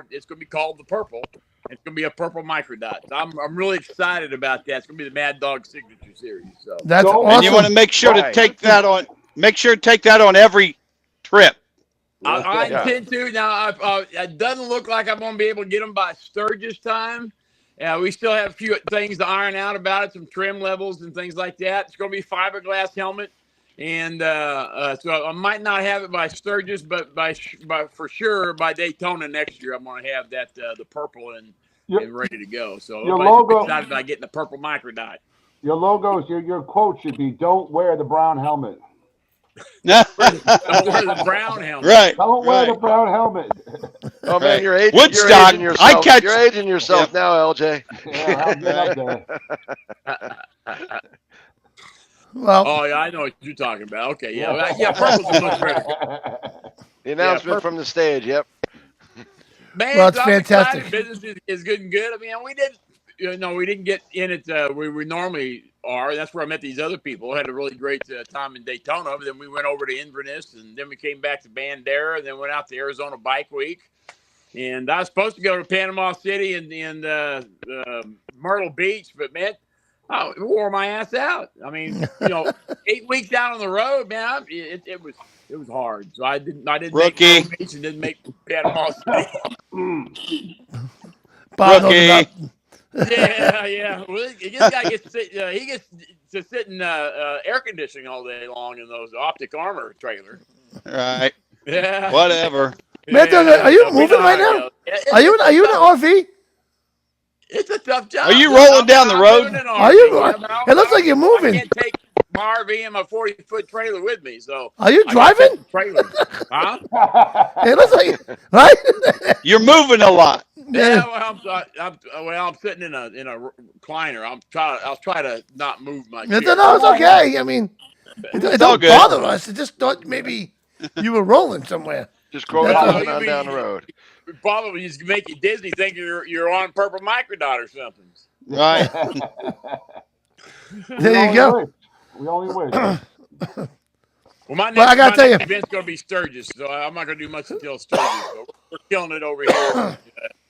it's going to be called the Purple. It's going to be a purple Microdot. So I'm really excited about that. It's going to be the Mad Dog signature series. So That's awesome. And you want to make sure to take that on. Make sure to take that on every trip. I intend to. Now, it doesn't look like I'm going to be able to get them by Sturgis time. We still have a few things to iron out about it, some trim levels and things like that. It's going to be fiberglass helmet, and so I might not have it by Sturgis, but by for sure by Daytona next year, I'm going to have that the purple and ready to go. So your everybody's logo- excited about getting the purple Microdot. Your logos, your quote should be "Don't wear the brown helmet." Don't wear the brown helmet. Right. Don't wear the brown helmet. Oh man, Right. you're aging. Woodstock, You're aging yourself. I catch- You're aging yourself now, LJ. Yeah, I'll get up there. Well, Oh yeah, I know what you're talking about. Okay, yeah, purple's a much better. The announcement from the stage. Yep. Man, Well, it's I'm fantastic. excited. Business is good and good. I mean, we didn't get in it where we normally are. That's where I met these other people. Had a really great time in Daytona. Then we went over to Inverness, and then we came back to Bandera, and then went out to Arizona Bike Week. And I was supposed to go to Panama City and Myrtle Beach, but man, it wore my ass out. I mean, 8 weeks out on the road, man, it was hard. So I didn't Rookie. make Myrtle Beach and didn't make Panama City. Bob knows Rookie. about- Yeah. Well, this guy gets to sit in air conditioning all day long in those Optic Armor trailer. Right. Yeah. Whatever. Man, are you we moving know right how it now? goes. Are you in an RV? It's a tough job. Are you rolling down the road? I'm moving in Are you? RV. It looks like you're moving. I can't take RV and my 40-foot trailer with me. So are you driving? Trailer, huh? It looks like right. You're moving a lot. Yeah, well, I'm sitting in a recliner. I'll try to not move my chair. No, it's okay. I mean, it all don't good. bother us. It just thought maybe you were rolling somewhere. Just cruising on down the road. Probably just make you dizzy thinking you're on purple microdot or something. Right. There you go. We only wish. Well, my I gotta tell you, event's going to be Sturgis, so I'm not going to do much until Sturgis. So we're killing it over here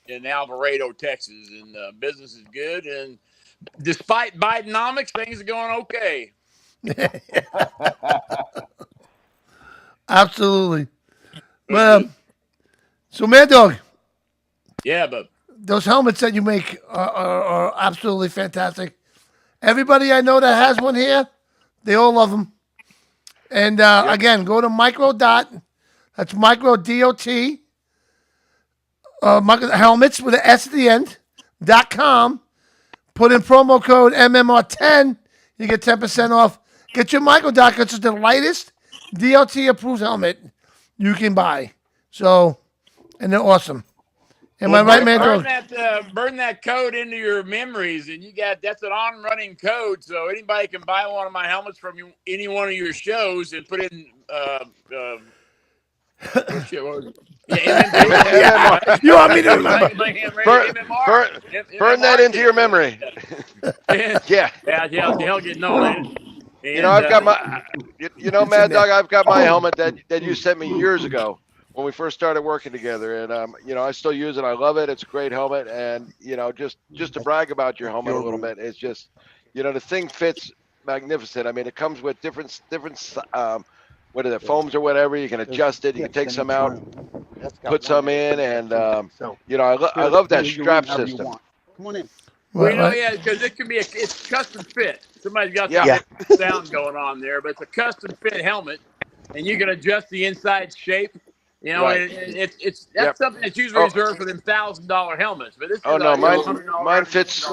in Alvarado, Texas, and business is good. And despite Bidenomics, things are going okay. Absolutely. Well, so Mad Dog. Yeah, but those helmets that you make are absolutely fantastic. Everybody I know that has one here, they all love them. And again, go to Micro Dot. That's Micro DOT. Helmets with an S at the end. .com. Put in promo code MMR10. You get 10% off. Get your Micro Dot because it's the lightest DOT approved helmet you can buy. So, and they're awesome. Am I right, man? Burn that code into your memories, and that's an on-running code, so anybody can buy one of my helmets from any one of your shows and put in MMR. You want me to remember? Burn that into your memory. Yeah. Hell get no. You know, I've got my. You know, Mad Dog, I've got my helmet that you sent me years ago when we first started working together, and you know, I still use it. I love it. It's a great helmet, and you know, just to brag about your helmet a little bit, it's just, you know, the thing fits magnificent. I mean, it comes with different what are the foams or whatever. You can adjust it. You can take some out, put some in, and you know, I love that strap system. Come on in. Well, yeah, because it can be it's custom fit. Somebody's got some sound going on there, but it's a custom fit helmet, and you can adjust the inside shape. You know, it's something that's usually reserved for them $1,000 helmets. But this is mine fits.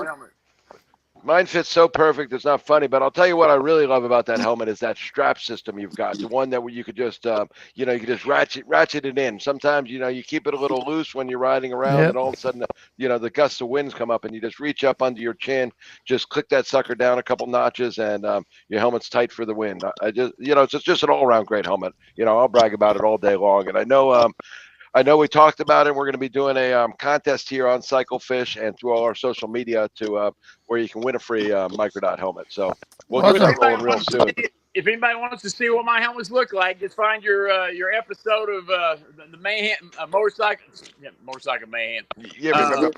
Mine fits so perfect, it's not funny. But I'll tell you what I really love about that helmet is that strap system you've got. The one that you could just, you know, you could just ratchet it in. Sometimes, you know, you keep it a little loose when you're riding around, and all of a sudden, you know, the gusts of winds come up, and you just reach up under your chin, just click that sucker down a couple notches, and your helmet's tight for the wind. I just, you know, it's just an all-around great helmet. You know, I'll brag about it all day long, and I know we talked about it. We're going to be doing a contest here on Cyclefish and through all our social media to where you can win a free Microdot helmet. So we'll get that rolling real soon. If anybody wants to see what my helmets look like, just find your episode of the Mayhem motorcycle Mayhem. Yeah,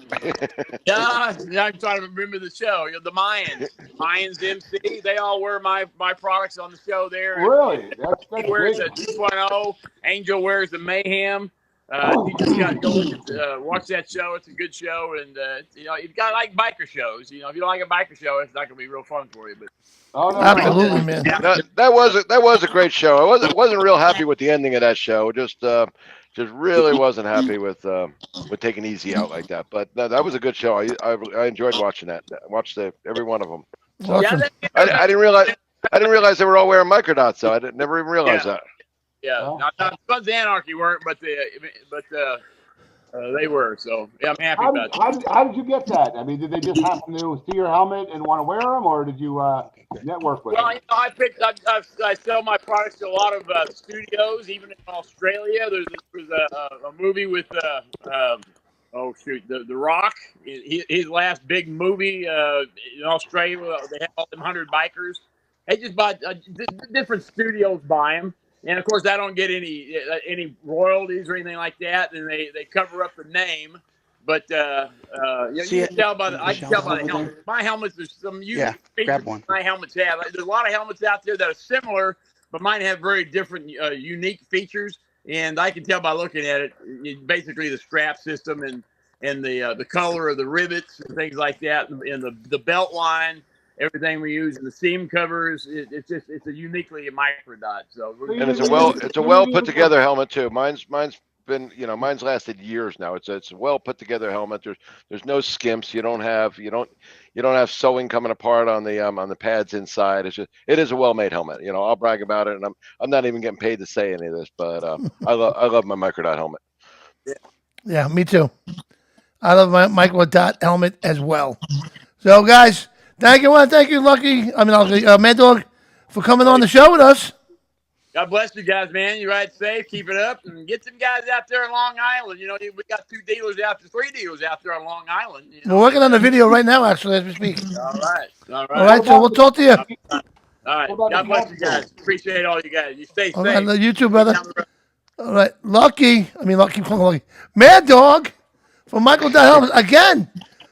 I'm trying to remember the show. You know, the Mayans MC. They all wear my products on the show there. Really? That's he wears a 2.0. Angel wears the Mayhem. You just got to go look at, watch that show. It's a good show, and you know, you've got to like biker shows. You know, if you don't like a biker show, it's not going to be real fun for you. But absolutely, man. That was a great show. I wasn't real happy with the ending of that show. Just really wasn't happy with taking Easy out like that. But that was a good show. I enjoyed watching that. I watched every one of them. So, I didn't realize they were all wearing Microdots. So I never even realized that. Yeah, not Sons of Anarchy weren't, but they were. So yeah, I'm happy about that. How did you get that? I mean, did they just happen to see your helmet and want to wear them, or did you network with them? Well, you know, I sell my products to a lot of studios, even in Australia. There's a movie with The Rock. His last big movie in Australia. They had all them 100 bikers. They just bought different studios buy them. And of course, I don't get any royalties or anything like that, and they cover up the name. But you can tell by the helmet. My helmets, there's some unique features my helmets have. There's a lot of helmets out there that are similar, but mine have very different, unique features. And I can tell by looking at it, basically the strap system and the color of the rivets and things like that, and the belt line. Everything we use in the seam covers, it's a uniquely Microdot. So and it's a well put together helmet too. Mine's been, mine's lasted years now. It's a well put together helmet. There's no skimps. You don't have sewing coming apart on the pads inside. It is a well made helmet. I'll brag about it, and I'm not even getting paid to say any of this, but I love my Microdot helmet. Yeah, me too. I love my Microdot helmet as well. So, guys, thank you, Lucky. Mad Dog, for coming on the show with us. God bless you guys, man. You ride safe, keep it up, and get some guys out there in Long Island. We got 3 dealers out there on Long Island. We're working on the video right now, actually, as we speak. All right. All right, so we'll talk to you. All right. God bless you guys. Appreciate all you guys. You stay All safe. right, you too, brother. All right, Lucky. Mad Dog from Microdot Helmets. Again,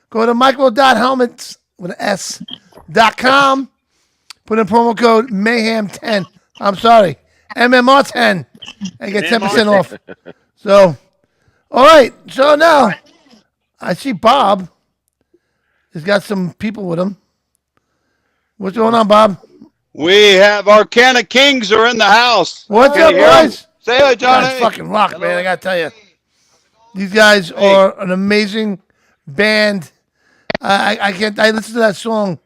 go to Microdot with an S.com. Put in promo code Mayhem10. I'm sorry, MMR10, and get 10% off. So, all right. So now, I see Bob has got some people with him. What's going on, Bob? We have Arcana Kings are in the house. What's up, guys? Say hello, Johnny. Guys fucking rock, man. I gotta tell you, these guys are an amazing band. I listen to that song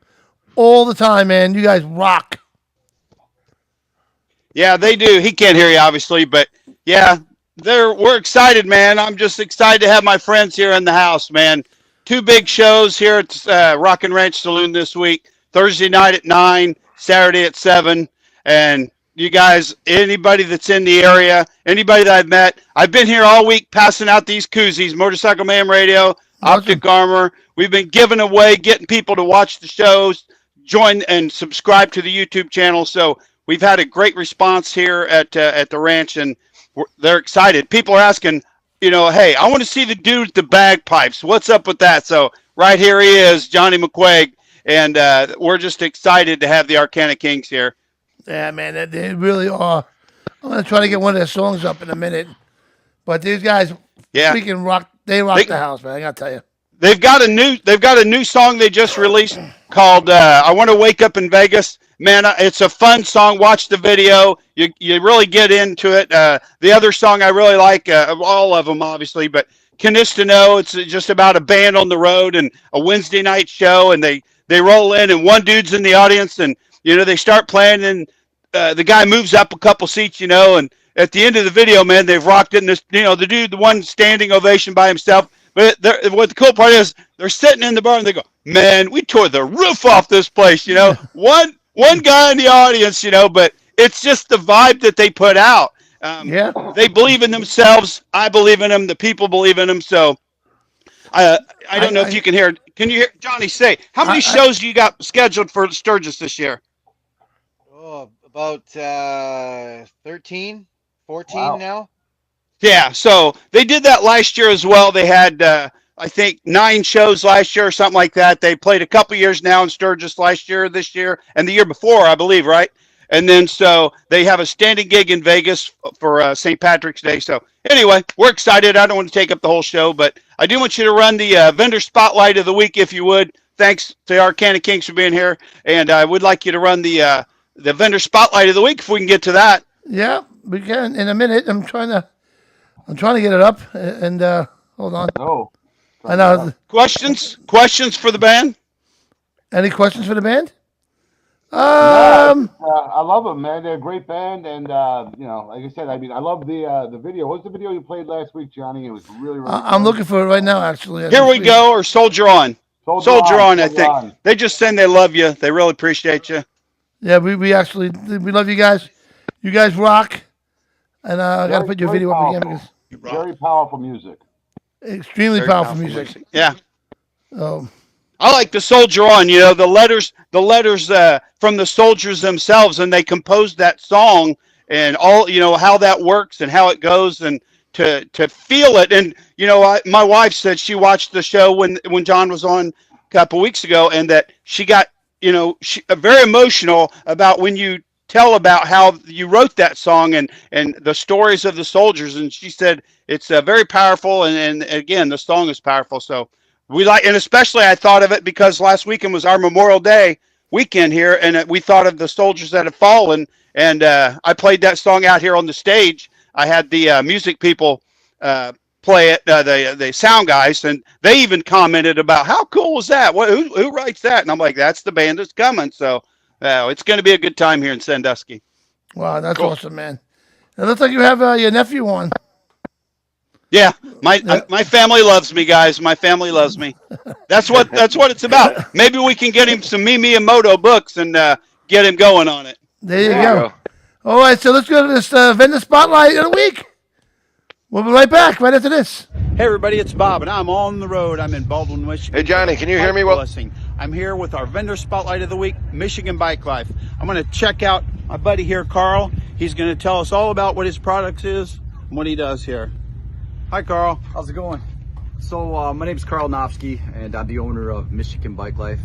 all the time, man. You guys rock. Yeah, they do. He can't hear you, obviously, but yeah, we're excited, man. I'm just excited to have my friends here in the house, man. 2 big shows here at Rockin' Ranch Saloon this week. Thursday night at 9, Saturday at 7. And you guys, anybody that's in the area, anybody that I've been here all week passing out these koozies, Motorcycle Mayhem Radio, Optic Armor. We've been giving away, getting people to watch the shows, join and subscribe to the YouTube channel. So we've had a great response here at the ranch, and they're excited. People are asking, hey, I want to see the dude with the bagpipes. What's up with that? So right here he is, Johnny McQuaig, and we're just excited to have the Arcana Kings here. Yeah, man, they really are. I'm gonna try to get one of their songs up in a minute, but these guys freaking rock. They rock the house, man. I gotta tell you. They've got a new song they just released called "I Want to Wake Up in Vegas." Man, it's a fun song. Watch the video. You really get into it. The other song I really like, all of them obviously, but Canistano. It's just about a band on the road and a Wednesday night show, and they roll in, and one dude's in the audience, and they start playing, and the guy moves up a couple seats, and at the end of the video, man, they've rocked it. And this, the one standing ovation by himself. But what the cool part is, they're sitting in the bar and they go, man, we tore the roof off this place, One guy in the audience, but it's just the vibe that they put out. They believe in themselves. I believe in them. The people believe in them. So I don't know if you can hear. Can you hear Johnny say, how many shows you got scheduled for Sturgis this year? Oh, about 13, 14 now. Yeah, so they did that last year as well. They had, I think, 9 shows last year or something like that. They played a couple years now in Sturgis last year, this year, and the year before, I believe, right? And then so they have a standing gig in Vegas for St. Patrick's Day. So anyway, we're excited. I don't want to take up the whole show, but I do want you to run the vendor spotlight of the week, if you would. Thanks to Arcana Kings for being here. And I would like you to run the vendor spotlight of the week if we can get to that. Yeah, we can in a minute. I'm trying to get it up, and hold on. Oh, I know. Questions for the band? Any questions for the band? I love them, man. They're a great band, and like I said, I love the video. What's the video you played last week, Johnny? It was really I'm looking for it right now, actually. Here we go, or Soldier On. Soldier on, I think. They just saying they love you. They really appreciate you. Yeah, we love you guys. You guys rock. And I got to put your video up again because very powerful music. Extremely powerful music. Yeah. I like the Soldier On. The letters from the soldiers themselves, and they composed that song, and all how that works and how it goes, and to feel it. And my wife said she watched the show when John was on a couple weeks ago, and that she got very emotional about when you tell about how you wrote that song and the stories of the soldiers. And she said it's very powerful. And again, the song is powerful. So we like, and especially I thought of it because last weekend was our Memorial Day weekend here. And we thought of the soldiers that have fallen. And I played that song out here on the stage. I had the music people play it, the sound guys, and they even commented about how cool was that? Who writes that? And I'm like, that's the band that's coming. So it's going to be a good time here in Sandusky. Wow, that's awesome, man. It looks like you have your nephew on. Yeah, my family loves me, guys. My family loves me. That's what it's about. Maybe we can get him some Mimi and Moto books and get him going on it. There you go. All right, so let's go to this vendor spotlight of the week. We'll be right back right after this. Hey everybody, it's Bob, and I'm on the road. I'm in Baldwin, Michigan. Hey Johnny, can you hear me well? I'm here with our vendor spotlight of the week, Michigan Bike Life. I'm going to check out my buddy here, Carl. He's going to tell us all about what his products is and what he does here. Hi, Carl. How's it going? So my name is Carl Nofsky, and I'm the owner of Michigan Bike Life.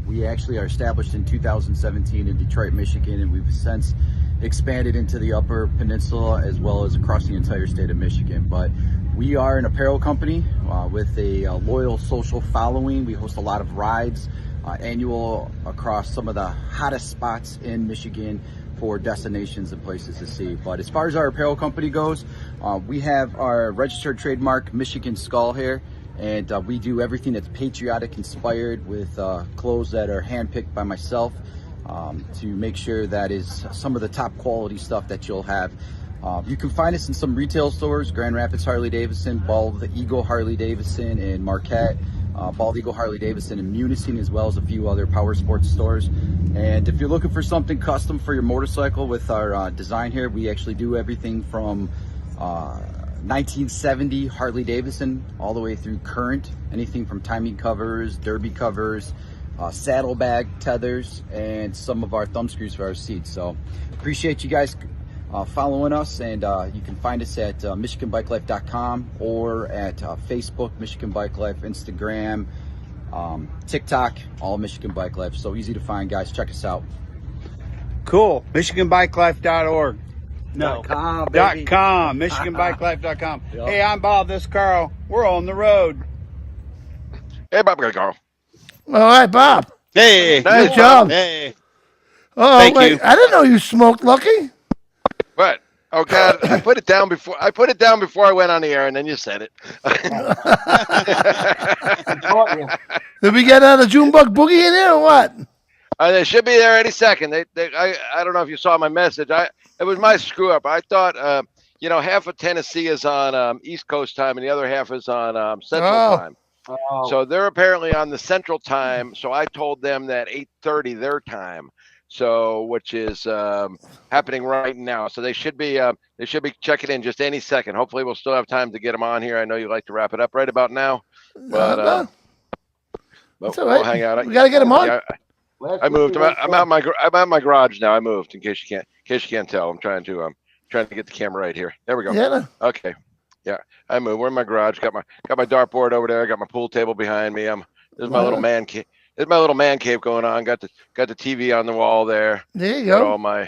We actually are established in 2017 in Detroit, Michigan, and we've since expanded into the Upper Peninsula as well as across the entire state of Michigan. But we are an apparel company with a loyal social following. We host a lot of rides annual across some of the hottest spots in Michigan for destinations and places to see. But as far as our apparel company goes, we have our registered trademark Michigan Skull here, and we do everything that's patriotic inspired with clothes that are handpicked by myself to make sure that is some of the top quality stuff that you'll have. You can find us in some retail stores: Grand Rapids Harley Davidson, Bald Eagle Harley Davidson in Marquette, Bald Eagle Harley Davidson in Munising, as well as a few other power sports stores. And if you're looking for something custom for your motorcycle with our design here, we actually do everything from 1970 Harley Davidson all the way through current, anything from timing covers, derby covers, saddlebag tethers, and some of our thumb screws for our seats. So appreciate you guys following us, and you can find us at MichiganBikeLife.com or at Facebook, Michigan Bike Life, Instagram, TikTok, all Michigan Bike Life. So easy to find, guys. Check us out. Cool. MichiganBikeLife.org. No. .com, .com. MichiganBikeLife.com. Yep. Hey, I'm Bob. This is Carl. We're on the road. Hey, Bob, Carl. All right, Bob. Hey. Good job. Hey. Oh, Thank wait. you. I didn't know you smoked, Lucky. What? Oh God! I put it down before I went on the air, and then you said it. Did we get the Junebug Boogie in there or what? They should be there any second. I don't know if you saw my message. It was my screw up. I thought half of Tennessee is on East Coast time, and the other half is on Central time. Oh. So they're apparently on the Central time. So I told them that 8:30 their time. So, which is happening right now. So they should be checking in just any second. Hopefully, we'll still have time to get them on here. I know you like to wrap it up right about now, but that's all right. We'll hang out. We gotta get them on. Yeah, I moved. I'm out my garage now. I moved. In case you can't tell, I'm trying to get the camera right here. There we go. Yeah. Okay. Yeah, I moved. We're in my garage. Got my dartboard over there. Got my pool table behind me. This is my little man cave. There's my little man cave going on. Got the TV on the wall there. There you go.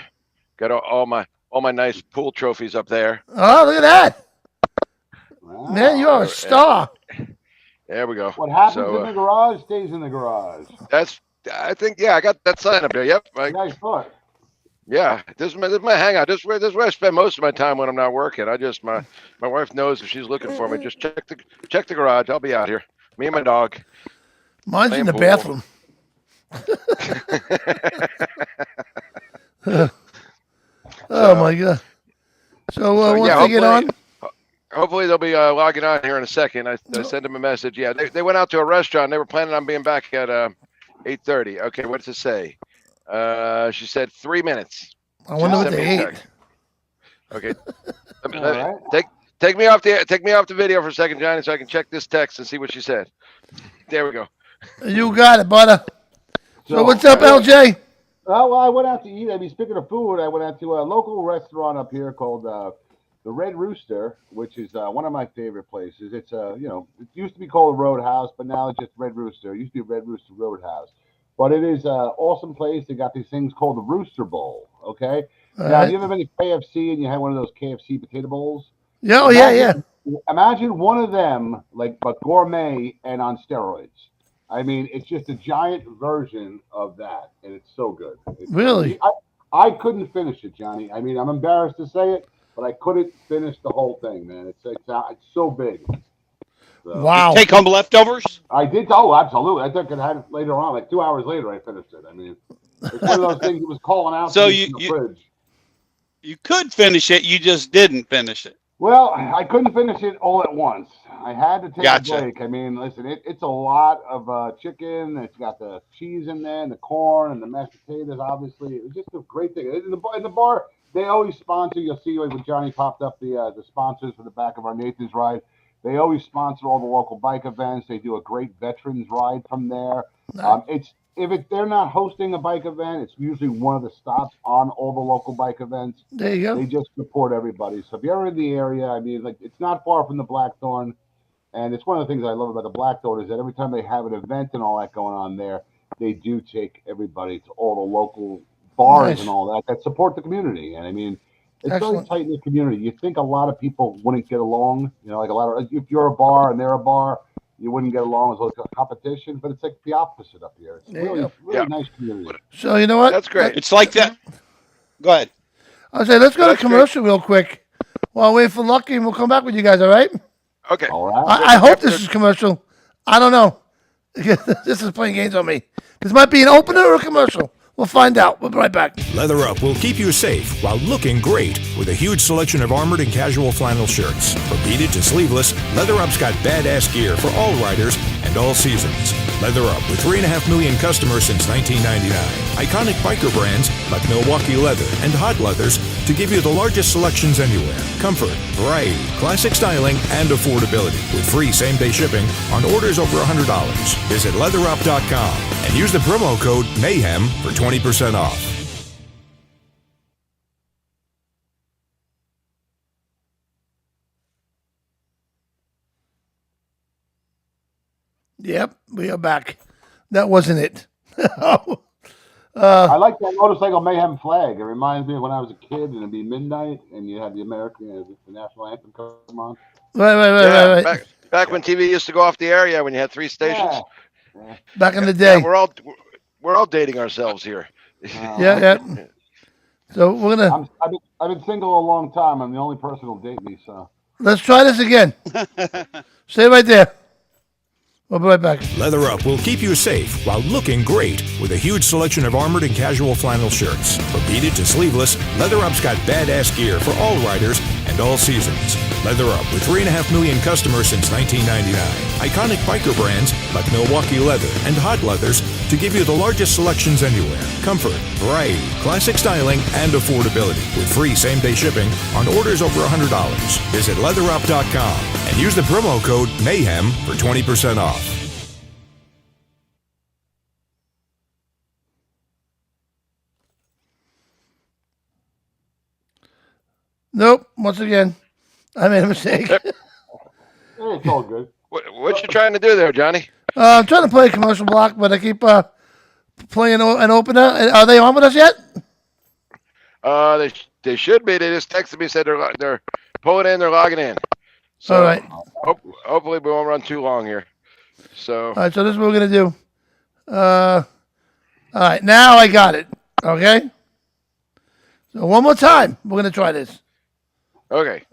Got all my nice pool trophies up there. Oh, look at that! Wow. Man, you're a star. There we go. What happens in the garage stays in the garage. I think I got that sign up there. Yep. Nice foot. Yeah, this is my hangout. This is where I spend most of my time when I'm not working. My wife knows if she's looking for me. Just check the garage. I'll be out here. Me and my dog. Mine's in the bathroom. Oh my God! So once they get on, hopefully they'll be logging on here in a second. I sent them a message. Yeah, they went out to a restaurant. They were planning on being back at 8:30. Okay, what does it say? She said 3 minutes. I wonder what they ate. Okay, take me off the video for a second, Johnny, so I can check this text and see what she said. There we go. You got it, butter. So what's up, LJ? Well, I went out to eat. I mean, speaking of food, I went out to a local restaurant up here called the Red Rooster, which is one of my favorite places. It's it used to be called a Roadhouse, but now it's just Red Rooster. It used to be Red Rooster Roadhouse, but it is an awesome place. They got these things called the Rooster Bowl. Okay, now have you ever been to KFC and you had one of those KFC potato bowls? Yeah, yeah. Imagine one of them, but gourmet and on steroids. I mean, it's just a giant version of that, and it's so good. Really? I couldn't finish it, Johnny. I mean, I'm embarrassed to say it, but I couldn't finish the whole thing, man. It's so big. So, Wow. Take home leftovers? I did. Oh, absolutely. I think I had it later on. Like 2 hours later, I finished it. I mean, it's one of those things that was calling out So to me from the fridge. You could finish it, you just didn't finish it. Well, I couldn't finish it all at once. I had to take Gotcha. a break. I mean, listen, it's a lot of chicken. It's got the cheese in there and the corn and the mashed potatoes, obviously. It was just a great thing. In the bar, they always sponsor. You'll see like when Johnny popped up the sponsors for the back of our Nathan's ride. They always sponsor all the local bike events. They do a great veterans ride from there. They're not hosting a bike event, it's usually one of the stops on all the local bike events. There you go. They just support everybody. So if you're in the area, I mean, like it's not far from the Blackthorn, and it's one of the things I love about the Blackthorn is that every time they have an event and all that going on there, they do take everybody to all the local bars and all that support the community. And I mean, it's really tight knit community. You think a lot of people wouldn't get along, like a lot of if you're a bar and they're a bar, you wouldn't get along as well as a competition, but it's like the opposite up here. It's really nice community. So you know what? That's great. It's like that. Go ahead. I'll say let's go to commercial real quick while I wait for Lucky, and we'll come back with you guys. All right? Okay. All right. I hope this is commercial. I don't know. This is playing games on me. This might be an opener or a commercial. We'll find out. We'll be right back. Leather Up will keep you safe while looking great with a huge selection of armored and casual flannel shirts. From beaded to sleeveless, Leather Up's got badass gear for all riders and all seasons. Leather Up with 3.5 million customers since 1999. Iconic biker brands like Milwaukee Leather and Hot Leathers to give you the largest selections anywhere. Comfort, variety, classic styling, and affordability with free same-day shipping on orders over $100. Visit leatherup.com and use the promo code MAYHEM for 20% off. Yep, we are back. That wasn't it. I like that motorcycle mayhem flag. It reminds me of when I was a kid and it'd be midnight and you had the the national anthem come on. Right. Back when TV used to go off the air, when you had 3 stations. Yeah. Back in the day. Yeah, we're all dating ourselves here. Yeah. So we're gonna. I've been single a long time. I'm the only person who'll date me. So let's try this again. Stay right there. We'll be right back. Leather Up will keep you safe while looking great with a huge selection of armored and casual flannel shirts. From beaded to sleeveless, Leather Up's got badass gear for all riders and all seasons. Leather Up with 3.5 million customers since 1999. Iconic biker brands like Milwaukee Leather and Hot Leathers to give you the largest selections anywhere. Comfort, variety, classic styling, and affordability with free same-day shipping on orders over $100. Visit leatherup.com and use the promo code MAYHEM for 20% off. Nope. Once again, I made a mistake. It's all good. What you trying to do there, Johnny? I'm trying to play a commercial block, but I keep playing an opener. Are they on with us yet? They should be. They just texted me, said they're pulling in, they're logging in. So all right. Hopefully we won't run too long here. So. All right. So this is what we're gonna do. All right. Now I got it. Okay. So one more time, we're gonna try this. Okay.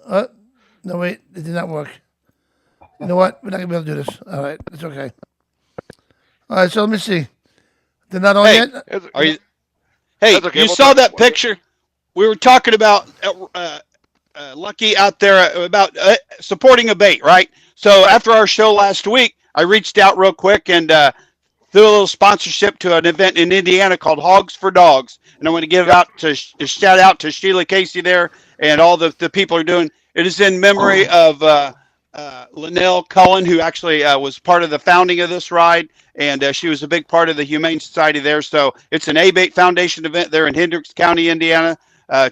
No, wait, it did not work. You know what? We're not going to be able to do this. All right, it's okay. All right, so let me see. They're not on yet? Are you? Hey, okay. You saw that picture? We were talking about Lucky out there about supporting a bait, right? So after our show last week, I reached out real quick and threw a little sponsorship to an event in Indiana called Hogs for Dogs. And I want to give out to shout out to Sheila Casey there and all the people are doing. It is in memory of Linnell Cullen, who actually was part of the founding of this ride, and she was a big part of the Humane Society there. So it's an A-Bait Foundation event there in Hendricks County, Indiana.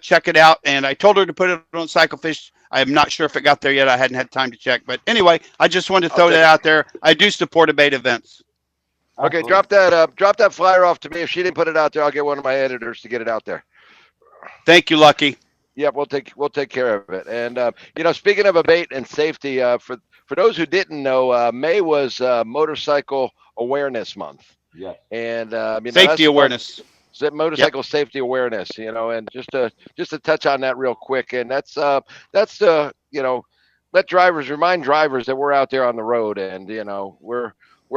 Check it out. And I told her to put it on Cyclefish. I'm not sure if it got there yet. I hadn't had time to check. But anyway, I just wanted to throw that out there. I do support A-Bait events. Okay, drop that flyer off to me. If she didn't put it out there, I'll get one of my editors to get it out there. Thank you, Lucky. Yeah, we'll take care of it. And speaking of abate and safety, for those who didn't know, May was Motorcycle Awareness Month. Yeah. And safety awareness. motorcycle safety awareness, and just to touch on that real quick, and that's remind drivers that we're out there on the road, and we're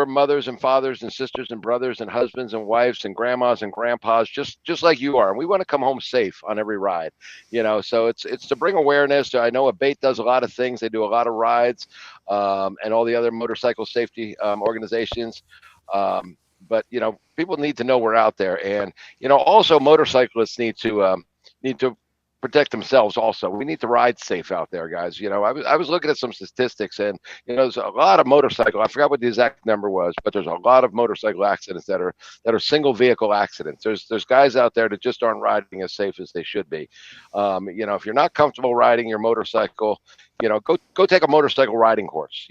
mothers and fathers and sisters and brothers and husbands and wives and grandmas and grandpas, just like you are, and we want to come home safe on every ride, so it's to bring awareness. I know Abate does a lot of things. They do a lot of rides, and all the other motorcycle safety organizations. But people need to know we're out there, and also motorcyclists need to protect themselves. Also, we need to ride safe out there, guys. I was looking at some statistics, and there's a lot of motorcycle. I forgot what the exact number was, but there's a lot of motorcycle accidents that are single vehicle accidents. There's guys out there that just aren't riding as safe as they should be. If you're not comfortable riding your motorcycle, go take a motorcycle riding course.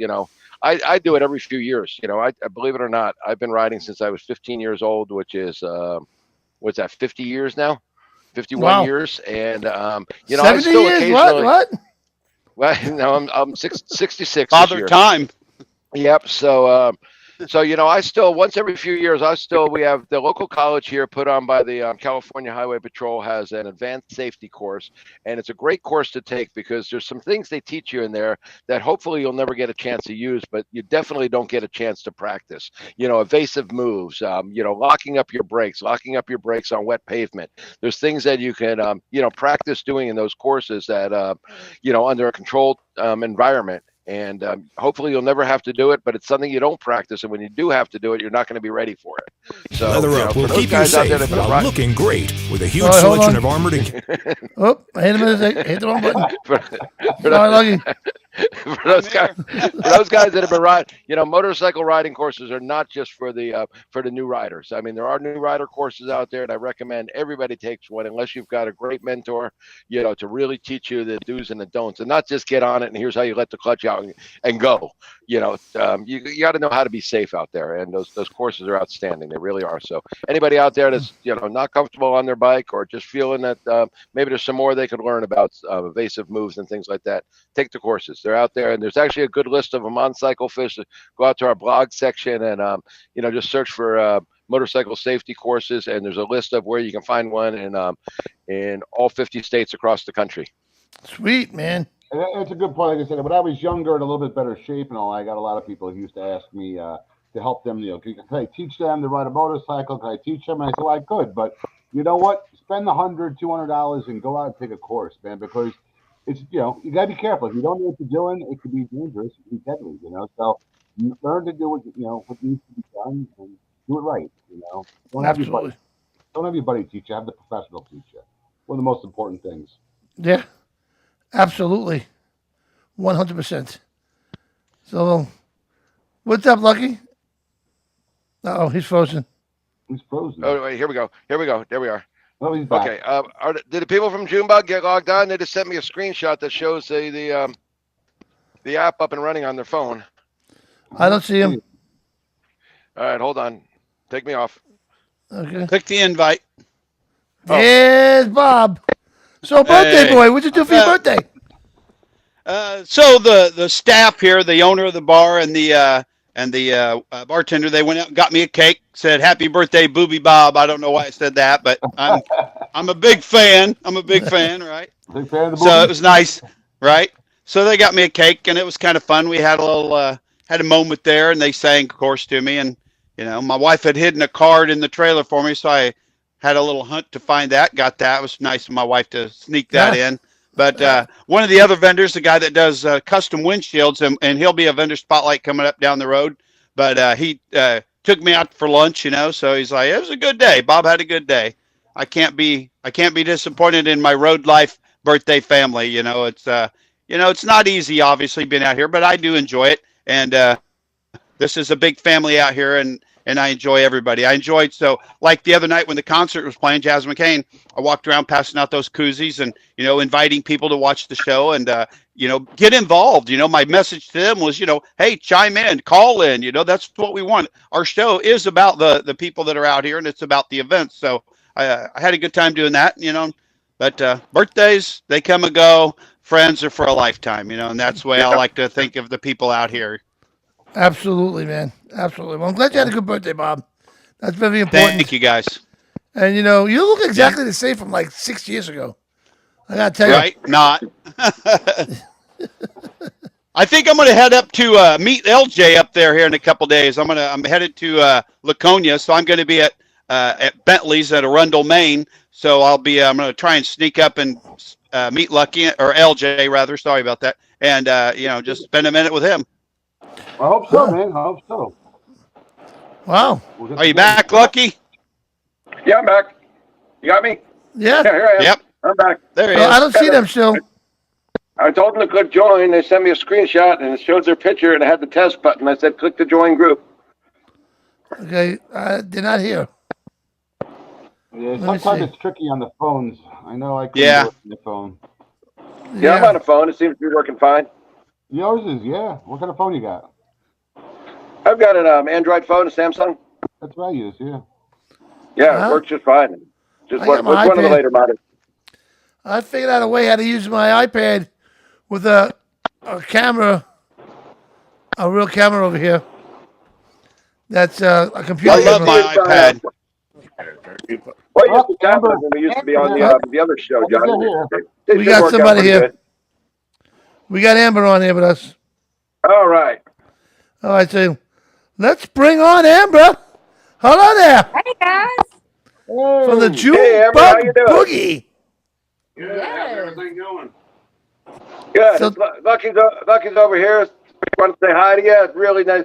I do it every few years. I believe it or not, I've been riding since I was 15 years old, which is what's that, 50 years now? 51 years, and I 70 still years? occasionally. What? Well, no, I'm 66. Father this year. time. Yep. So I still, once every few years, we have the local college here put on by the California Highway Patrol has an advanced safety course, and it's a great course to take because there's some things they teach you in there that hopefully you'll never get a chance to use, but you definitely don't get a chance to practice. Evasive moves, locking up your brakes on wet pavement. There's things that you can, practice doing in those courses that, under a controlled environment. And hopefully you'll never have to do it, but it's something you don't practice, and when you do have to do it, you're not going to be ready for it. So, Leather Up will keep you safe while looking great with a huge All right, hold selection on. of armored and I hit him in the hit the wrong button. for Sorry, Lucky. those guys that have been riding, motorcycle riding courses are not just for the new riders. I mean, there are new rider courses out there, and I recommend everybody takes one unless you've got a great mentor, to really teach you the do's and the don'ts, and not just get on it and here's how you let the clutch out and go. You got to know how to be safe out there, and those courses are outstanding. They really are. So anybody out there that's not comfortable on their bike or just feeling that maybe there's some more they could learn about evasive moves and things like that, take the courses. They're out there, and there's actually a good list of them on Cyclefish. Go out to our blog section and just search for motorcycle safety courses, and there's a list of where you can find one in all 50 states across the country. Sweet, man. And it's a good point. Like I said, when I was younger and a little bit better shape and all, I got a lot of people who used to ask me to help them. Can I teach them to ride a motorcycle? Can I teach them? And I said, well, I could, but you know what? Spend $100, $200 and go out and take a course, man, because it's, you gotta be careful. If you don't know what you're doing, it could be dangerous, it could be deadly, So you learn to do what what needs to be done and do it right, Don't have your buddy teach you. Have the professional teach you. One of the most important things. Yeah, absolutely, 100%. So, what's up, Lucky? Oh, he's frozen. He's frozen. Oh, wait, here we go. There we are. Oh, he's back. Okay. Did the people from Junebug get logged on? They just sent me a screenshot that shows the app up and running on their phone. I don't see him. All right, hold on. Take me off. Okay. Click the invite. There's Bob. So, birthday boy, what'd you do for your birthday? So the staff here, the owner of the bar and the bartender, they went out and got me a cake. Said "Happy birthday, Booby Bob." I don't know why I said that, but I'm a big fan. I'm a big fan, right? Big fan of the So it was nice, right? So they got me a cake, and it was kind of fun. We had a little had a moment there, and they sang, of course, to me. And my wife had hidden a card in the trailer for me, so I had a little hunt to find that. Got that. It was nice of my wife to sneak that in. But one of the other vendors, the guy that does custom windshields, and he'll be a vendor spotlight coming up down the road. But he took me out for lunch, So he's like, "It was a good day. Bob had a good day." I can't be disappointed in my road life birthday family. It's not easy, obviously, being out here, but I do enjoy it. And this is a big family out here, and I enjoy everybody. I enjoyed, so like the other night when the concert was playing, Jazz McCain, I walked around passing out those koozies and, inviting people to watch the show and, get involved. My message to them was, hey, chime in, call in, that's what we want. Our show is about the people that are out here, and it's about the events. So I had a good time doing that, but birthdays, they come and go. Friends are for a lifetime, and that's the way I like to think of the people out here. Absolutely, man. Absolutely. Well, I'm glad you had a good birthday, Bob. That's very important. Thank you, guys. And you look exactly the same from like 6 years ago. I gotta tell you. Right? Not. I think I'm going to head up to meet LJ up there here in a couple days. I'm headed to Laconia, so I'm going to be at Bentley's at Arundel, Maine. So I'm going to try and sneak up and meet Lucky or LJ rather. Sorry about that. And just spend a minute with him. I hope so, man. I hope so. Wow. Are you back, Lucky? Yeah, I'm back. You got me? Yeah. Here I am. Yep. I'm back. There he Well, is. I don't see them still. I told them to click join. They sent me a screenshot and it showed their picture and it had the test button. I said, click the join group. Okay, they're not here. Yeah, Let me sometimes see. it's tricky on the phones. I know I couldn't Yeah. do it on the phone. Yeah, I'm on the phone. It seems to be working fine. Yours is, yeah. What kind of phone you got? I've got an Android phone, a Samsung. That's what I use, yeah. Yeah, it works just fine. Just I one got my of the iPad. later models. I figured out a way how to use my iPad with a camera, a real camera over here. That's a computer. I love my iPad. Well, it used to happen when we used to be on the other show, John. We got somebody here. We got Amber on here with us. All right. All right, so let's bring on Amber. Hello there. Hey, guys. From the June Amber, how Bug you doing? Boogie. Good. How's everything going? Good. So- Lucky's over here. Want to say hi to you. It's really nice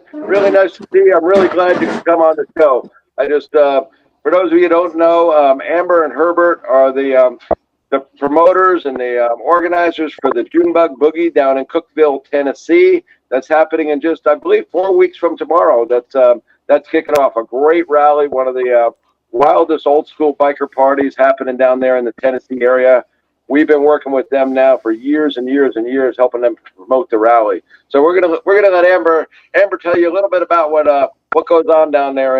to see you. I'm really glad you could come on the show. I just, for those of you who don't know, Amber and Herbert are the promoters and the organizers for the Junebug Boogie down in Cookeville, Tennessee. That's happening in just, I believe, 4 weeks from tomorrow. That's kicking off a great rally. One of the wildest old school biker parties happening down there in the Tennessee area. We've been working with them now for years and years and years, helping them promote the rally. So we're gonna let Amber tell you a little bit about what goes on down there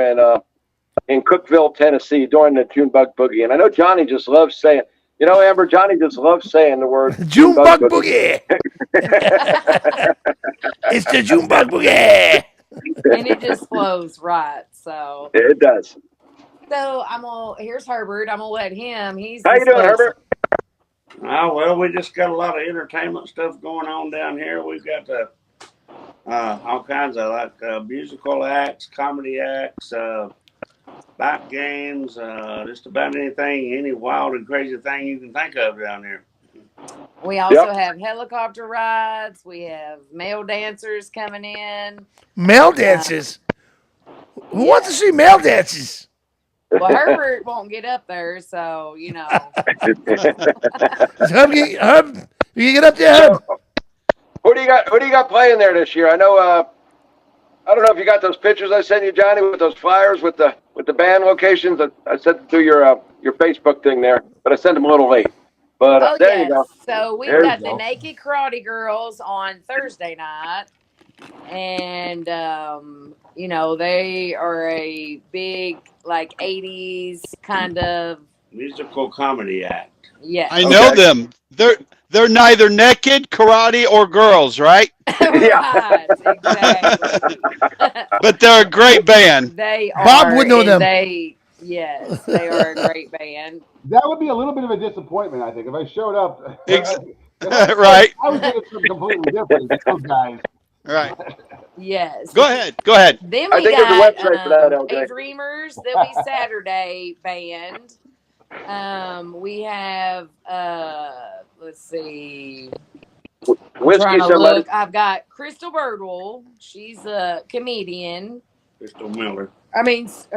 in Cookeville, Tennessee during the Junebug Boogie. And I know Johnny just loves saying, Amber, Johnny just loves saying the word Junebug Boogie. It's the Junebug Boogie. And it just flows right. So it does. So here's Herbert. I'm gonna let him. How you doing, Herbert? Well, we just got a lot of entertainment stuff going on down here. We've got all kinds of musical acts, comedy acts, bike games, just about anything, any wild and crazy thing you can think of down here. We also have helicopter rides. We have male dancers coming in. Male dances. Who wants to see male dances? Well, Herbert won't get up there, so Herb, you get up there, Herb. Who do you got playing there this year? I know. I don't know if you got those pictures I sent you, Johnny, with those flyers with the band locations. I sent through your Facebook thing there, but I sent them a little late. But there you go. So we've got the Naked Karate Girls on Thursday night. And, they are a big, 80s kind of musical comedy act. Yeah. I know them. They're neither naked, karate, or girls, right? Right, exactly. But they're a great band. They are. Bob would know them. Yes, they are a great band. That would be a little bit of a disappointment, I think, if I showed up. Right. I was thinking something completely different. Those guys. Right. Yes. Go ahead. Then we got there's a website for that, LJ. Dreamers. They'll be Saturday band. We have let's see. Whiskey, somebody. I've got Crystal Birdwell. She's a comedian. Crystal Miller.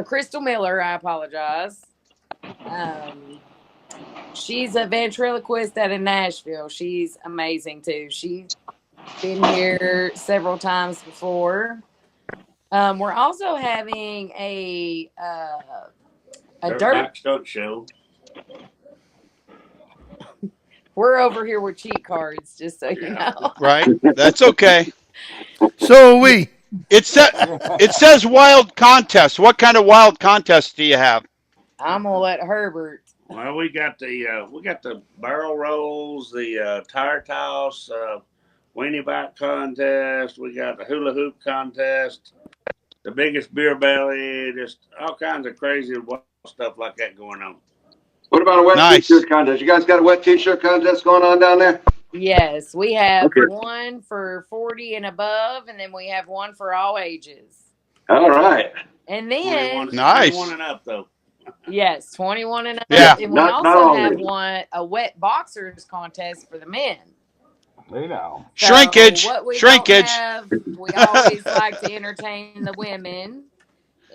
Crystal Miller. I apologize. She's a ventriloquist out of Nashville. She's amazing too. She's been here several times before. We're also having a dirt stunt show. We're over here with cheat cards, just so you know. Right. That's okay. So are we. It says wild contest. What kind of wild contests do you have? I'm gonna let Herbert. Well, we got the barrel rolls, the tire toss, weenie bike contest. We got the hula hoop contest, the biggest beer belly, just all kinds of crazy stuff like that going on. What about a wet Nice. T-shirt contest? You guys got a wet T-shirt contest going on down there? Yes, we have Okay. one for 40 and above, and then we have one for all ages. All right. And then, 21 and up, though. yes, 21 and up. Yeah. And we Not also all have ages. a wet boxers contest for the men. They know. So Shrinkage. what we Shrinkage. don't have, we always like to entertain the women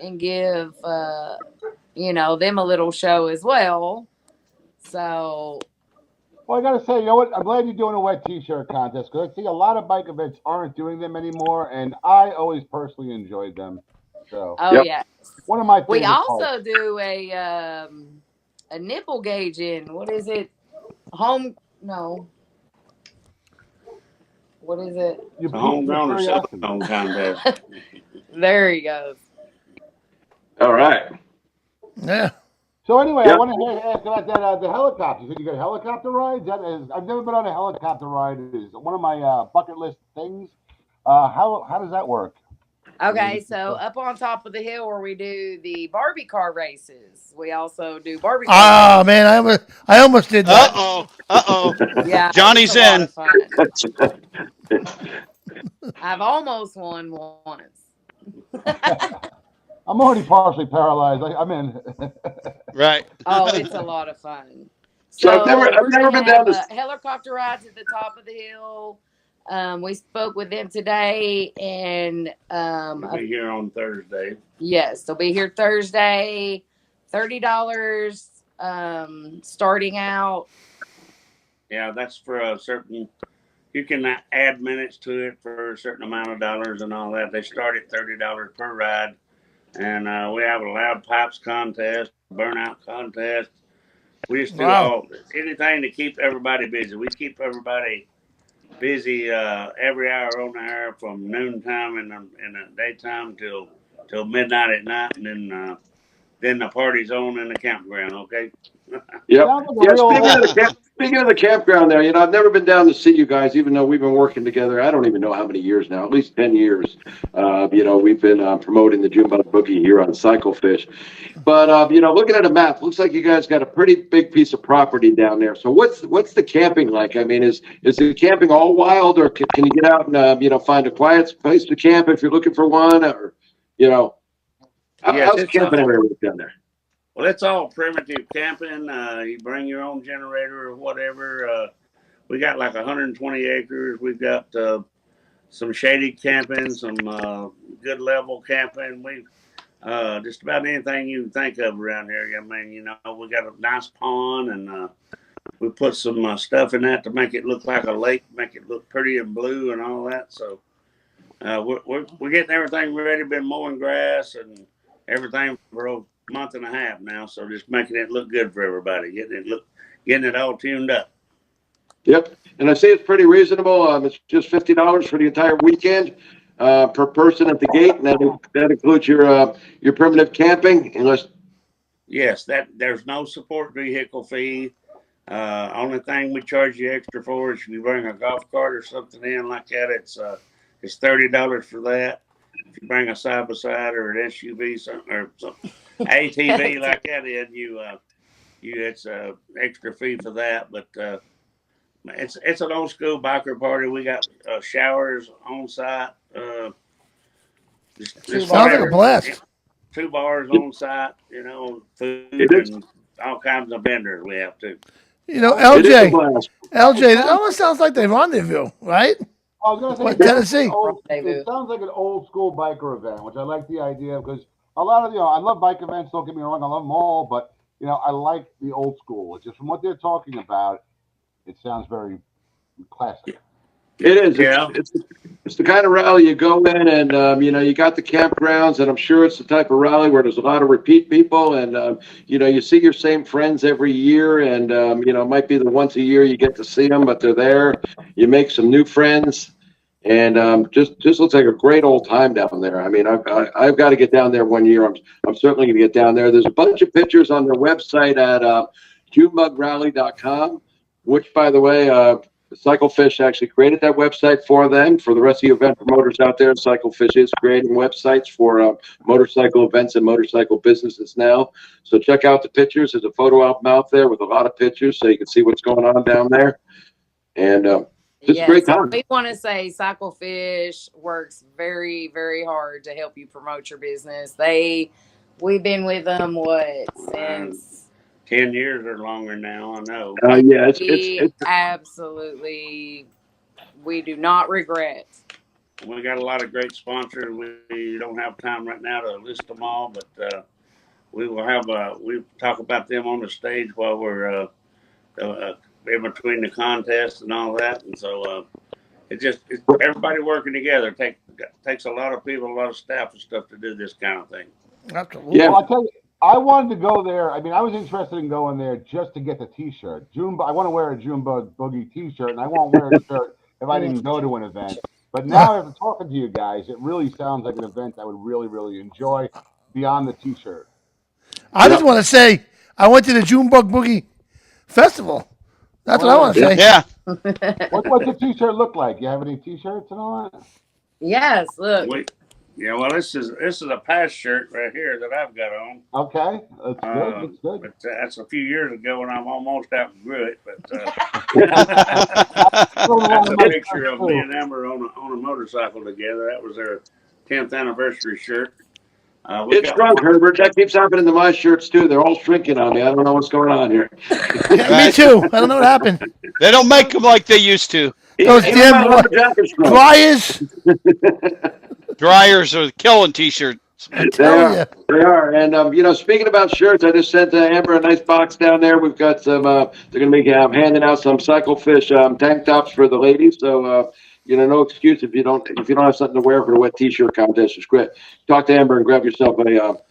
and give, them a little show as well. So, Well, I gotta say, you know what? I'm glad you're doing a wet T-shirt contest because I see a lot of bike events aren't doing them anymore, and I always personally enjoyed them. So, yes. one of my We favorite also parts. do a nipple gauging. What is it? What is it? You A homegrown or silicone contest. There he goes. All right. Yeah. So anyway, Yep. I want to ask about that the helicopter. You said you got helicopter rides? I've never been on a helicopter ride. It's one of my bucket list things. How does that work? Okay, so up on top of the hill where we do the Barbie car races, we also do Barbie car Oh races. man, I almost did that. Uh-oh. Yeah, Johnny's it's a lot in. of fun. I've almost won once. I'm already partially paralyzed. I'm in. Right. Oh, it's a lot of fun. So So I've never been down to. helicopter rides at the top of the hill. We spoke with them today, and We'll be here on Thursday. yes, they'll be here Thursday. $30 starting out. Yeah, that's for a certain. You can add minutes to it for a certain amount of dollars and all that. They start at $30 per ride, and we have a loud pipes contest, burnout contest. We just do anything to keep everybody busy. We keep everybody busy every hour on the air from noontime in the daytime till midnight at night, and then the party's on in the campground. Okay. Yep. Yeah. Speaking of the campground there, I've never been down to see you guys, even though we've been working together. I don't even know how many years now, at least 10 years. We've been promoting the June Bug Boogie here on Cyclefish. But, looking at a map, looks like you guys got a pretty big piece of property down there. So what's the camping like? I mean, is the camping all wild, or can you get out and, find a quiet place to camp if you're looking for one, or, how's camping area down there? Well, it's all primitive camping. You bring your own generator or whatever. We got like 120 acres. We've got some shaded camping, some good level camping. We just about anything you can think of around here. I mean, we got a nice pond, and we put some stuff in that to make it look like a lake, make it look pretty and blue and all that. So we're getting everything ready. Been mowing grass and everything for a month and a half now, so just making it look good for everybody, getting it all tuned up. Yep, and I see it's pretty reasonable. It's just $50 for the entire weekend per person at the gate, and that includes your primitive camping, unless. Yes, there's no support vehicle fee. Only thing we charge you extra for is if you bring a golf cart or something in like that. It's $30 for that. If you bring a side by side or an SUV or something. ATV like that in it's a extra fee for that, but it's an old school biker party. We got showers on site. Sounds like a blast. 2 bars on site, food and all kinds of vendors we have too. LJ, it almost sounds like the Rendezvous, right? I was going to say, Tennessee. It sounds like an old school biker event, which I like the idea because a lot of I love bike events. Don't get me wrong, I love them all, but I like the old school. It's just from what they're talking about, it sounds very classic. It is. Yeah. It's the kind of rally you go in and, you got the campgrounds, and I'm sure it's the type of rally where there's a lot of repeat people, and, you see your same friends every year, and, it might be the once a year you get to see them, but they're there. You make some new friends, and just looks like a great old time down there. I mean, I've got to get down there one year. I'm certainly going to get down there. There's a bunch of pictures on their website at JuneBugRally.com, which, by the way, Cyclefish actually created that website for them. For the rest of the event promoters out there, Cyclefish is creating websites for motorcycle events and motorcycle businesses now. So check out the pictures. There's a photo album out there with a lot of pictures, so you can see what's going on down there. And just a great time. We want to say Cyclefish works very, very hard to help you promote your business. We've been with them since 10 years or longer now. I know. Yeah, it's absolutely. We do not regret. We got a lot of great sponsors. We don't have time right now to list them all, but we will have we talk about them on the stage while we're in between the contests and all that. And so it's everybody working together. Takes a lot of people, a lot of staff and stuff to do this kind of thing. Absolutely. Yeah. Well, I'll tell you, I wanted to go there. I mean, I was interested in going there just to get the T-shirt. I want to wear a Junebug Boogie T-shirt, and I won't wear a shirt if I didn't go to an event. But now, after talking to you guys, it really sounds like an event I would really, really enjoy beyond the T-shirt. I just want to say I went to the Junebug Boogie Festival. That's what I want to say. Yeah. What's the T-shirt look like? You have any T-shirts and all that? Yes. Look. Well, this is a past shirt right here that I've got on. Okay, that's good. That's good. But that's a few years ago, and I'm almost outgrew it. But that's a picture of me and Amber on a motorcycle together. That was their 10th anniversary shirt. It's shrunk, Herbert. That keeps happening to my shirts too. They're all shrinking on me. I don't know what's going on here. Me too. I don't know what happened. They don't make them like they used to. Those damn dryers. Dryers are killing T-shirts. They are. And, speaking about shirts, I just sent Amber a nice box down there. We've got some, they're going to be handing out some Cyclefish tank tops for the ladies. So, no excuse if you don't have something to wear for the wet T-shirt contest. It's great. Talk to Amber and grab yourself a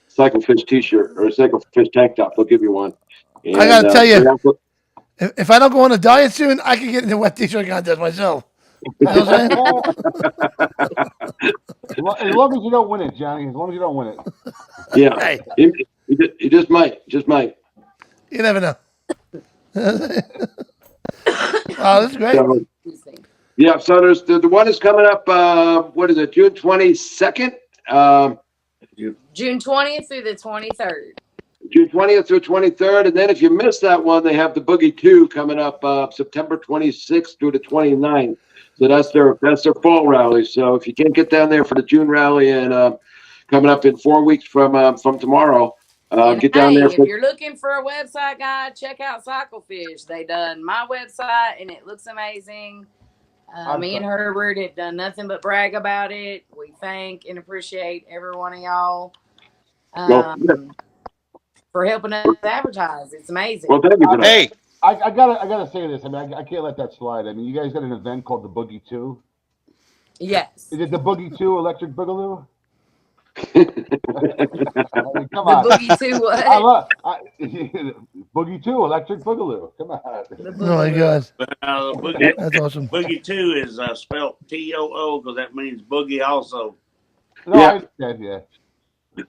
Cyclefish T-shirt or a Cyclefish tank top. They'll give you one. And, I got to tell you, if I don't go on a diet soon, I can get in the wet T-shirt contest myself. You know what I'm saying? As long as you don't win it, Johnny. As long as you don't win it. Yeah. Hey. You just might. Just might. You never know. Oh, that's great. So, yeah. So there's the one is coming up. What is it? June 22nd. June 20th through the 23rd. June 20th through 23rd, and then if you miss that one, they have the Boogie 2 coming up September 26th through the 29th. So that's their fall rally. So if you can't get down there for the June rally and coming up in 4 weeks from tomorrow, get down there. If you're looking for a website guide, check out Cyclefish. They done my website, and it looks amazing. Me and Herbert have done nothing but brag about it. We thank and appreciate every one of y'all. For helping us advertise. It's amazing. Well, thank you for that. Hey, I gotta say this. I mean, I can't let that slide. I mean, you guys got an event called the Boogie 2. Yes. Is it the Boogie 2 Electric Boogaloo? I mean, come on. The Boogie 2 what? Boogie 2 Electric Boogaloo. Come on. Oh my God. That's awesome. Boogie 2 is spelled T-O-O because that means boogie also. No, I understand, yeah.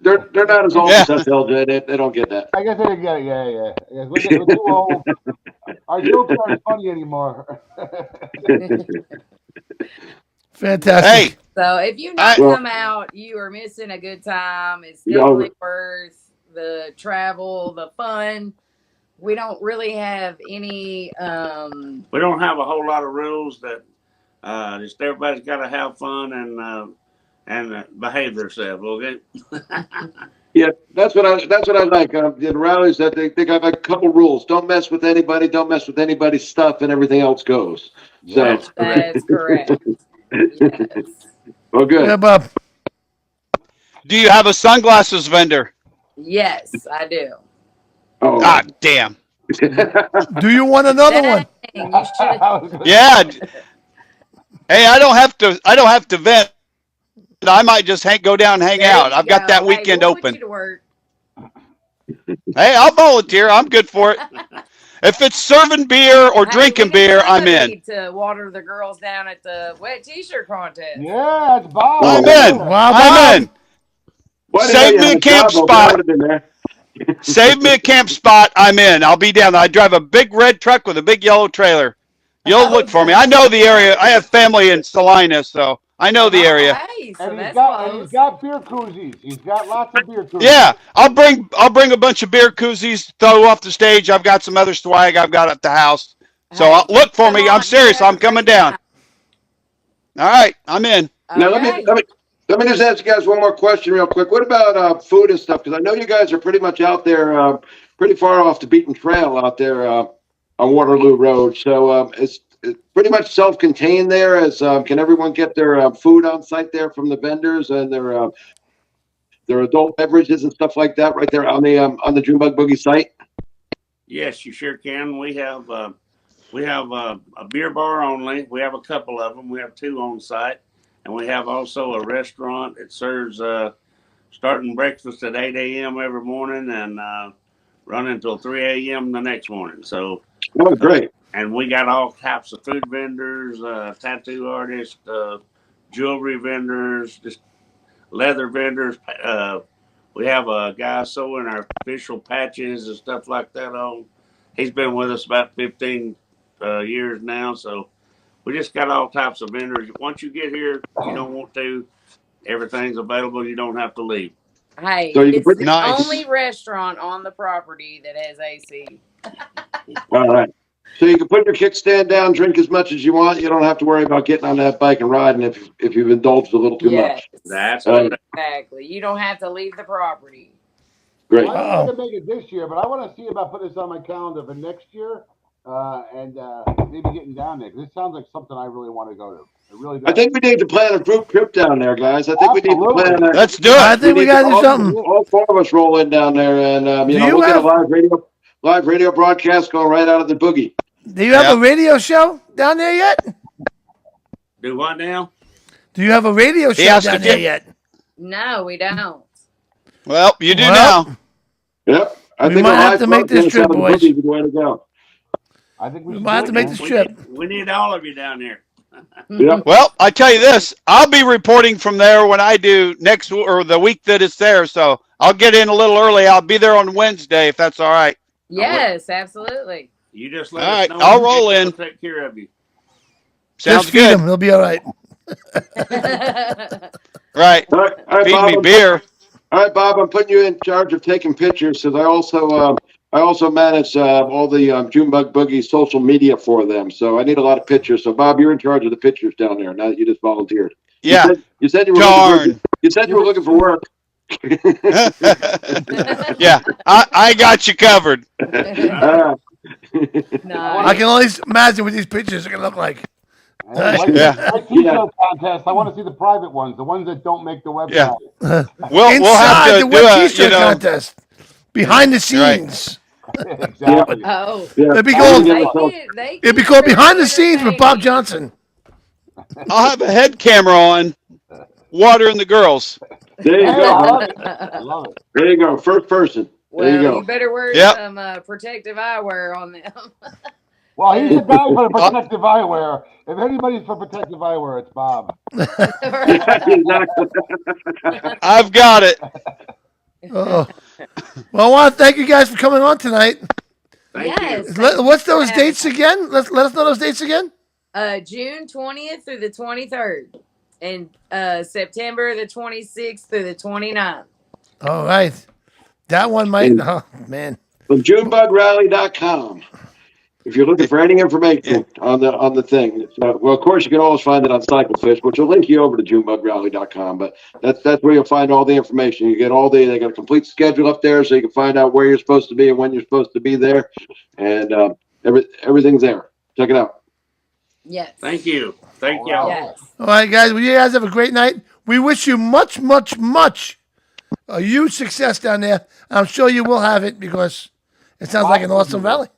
They're not as old as us, LJ. They don't get that. I guess they didn't get it. Yeah. We're too old. Our jokes aren't funny anymore. Fantastic. Hey. So if you not come out, you are missing a good time. It's definitely worth the travel, the fun. We don't really have any. We don't have a whole lot of rules that just everybody's got to have fun and behave themselves. Okay. Yeah, that's what I like. The rallies that they got a couple rules. Don't mess with anybody. Don't mess with anybody's stuff, and everything else goes. So that's correct. Yes. Well, good. Yeah, Bob. Do you have a sunglasses vendor? Yes, I do. Oh. God damn. Do you want another one? Yeah. Hey, I don't have to vent. I might just go down and hang out. I've got that weekend open. Hey, I'll volunteer. I'm good for it. If it's serving beer or drinking beer, I'm in. To water the girls down at the wet T-shirt contest. Yeah, it's Bob. I'm in. I'm in. Save me a camp spot. Save me a camp spot. I'm in. I'll be down there. I drive a big red truck with a big yellow trailer. You'll look for me. I know the area. I have family in Salina, so I know the area. Hey, so And that's he's close. got beer koozies. He's got lots of beer koozies. Yeah, I'll bring a bunch of beer koozies to throw off the stage. I've got some other swag I've got at the house. So Hey, look for come me. on, I'm serious. you have I'm a coming great down. time. All right, I'm in. Now Okay. let me just ask you guys one more question real quick. What about food and stuff? Because I know you guys are pretty much out there, pretty far off the beaten trail out there on Waterloo Road. So it's pretty much self-contained there. As can everyone get their food on site there from the vendors and their adult beverages and stuff like that right there on the Junebug Boogie site? Yes, you sure can. We have a beer bar only. We have a couple of them. We have 2 on site, and we have also a restaurant that serves starting breakfast at 8 a.m. every morning and running until 3 a.m. the next morning. So, Oh, great. And we got all types of food vendors, tattoo artists, jewelry vendors, just leather vendors. We have a guy sewing our official patches and stuff like that on. He's been with us about 15 years now, so we just got all types of vendors. Once you get here, you don't want to. Everything's available. You don't have to leave. Hey, So you can it's put the only restaurant on the property that has AC. all right. So you can put your kickstand down, drink as much as you want. You don't have to worry about getting on that bike and riding if you've indulged a little too much. That's correct. Exactly. You don't have to leave the property. Great. Well, I didn't make it this year, but I want to see about putting this on my calendar for next year, and maybe getting down there. 'Cause this sounds like something I really want to go to. It really does. I think we need to plan a group trip down there, guys. I think we need to Absolutely. plan. Let's do it. I think we need gotta to do something. All 4 of us roll in down there, and Do you know you we'll get a have- live radio broadcast going right out of the boogie. Do you have a radio show down there yet? Do what now? Do you have a radio show asked down if there you- yet? No, we don't. Well, you do Well, now. Yep. I We think might a have live to make this broadcast trip, out of the boys. boogie is the way to go. I think We might have to make this We trip. need all of you down there. Yep. Well, I tell you this, I'll be reporting from there when I do next or the week that it's there. So I'll get in a little early. I'll be there on Wednesday if that's all right. Yes, absolutely. You just let All us right, know. I'll roll in. We'll take care of you. Sounds Just feed good. him. He'll be all right. Right. All right, Feed Bob, me beer. All right, Bob. I'm putting you in charge of taking pictures because I also manage all the Junebug Boogie social media for them. So I need a lot of pictures. So Bob, you're in charge of the pictures down there. Now that you just volunteered. Yeah. You said you were Darn. looking for work. Yeah, I got you covered. Uh, I can only imagine what these pictures are gonna look like. Like Yeah. my t-shirt contest, I want to see the private ones, the ones that don't make the website. Yeah. We'll have Inside to the do web a, t-shirt contest, behind the scenes. Exactly. Oh, It'd be called. they It'd be called behind the scenes with Bob Johnson. I'll have a head camera on, watering the girls. There you Hey, go. I man. love it. I love it. There you go. First person. There you Well, go. you better wear Yep. some protective eyewear on them. Well, he's the guy for the protective eyewear. If anybody's for protective eyewear, it's Bob. I've got it. Oh. Well, I want to thank you guys for coming on tonight. Yes. What's those dates again? Let us know those dates again. June 20th through the 23rd, and September the 26th through the 29th. All right. That one might. Oh, man. From JuneBugRally.com. If you're looking for any information on the thing, well, of course, you can always find it on Cyclefish, which will link you over to JuneBugRally.com. But that's where you'll find all the information. You get they got a complete schedule up there, so you can find out where you're supposed to be and when you're supposed to be there, and everything's there. Check it out. Yes. Thank you. Thank you. Yes. All right, guys. Well, you guys have a great night. We wish you much, much, much a huge success down there. I'm sure you will have it because it sounds like an awesome rally.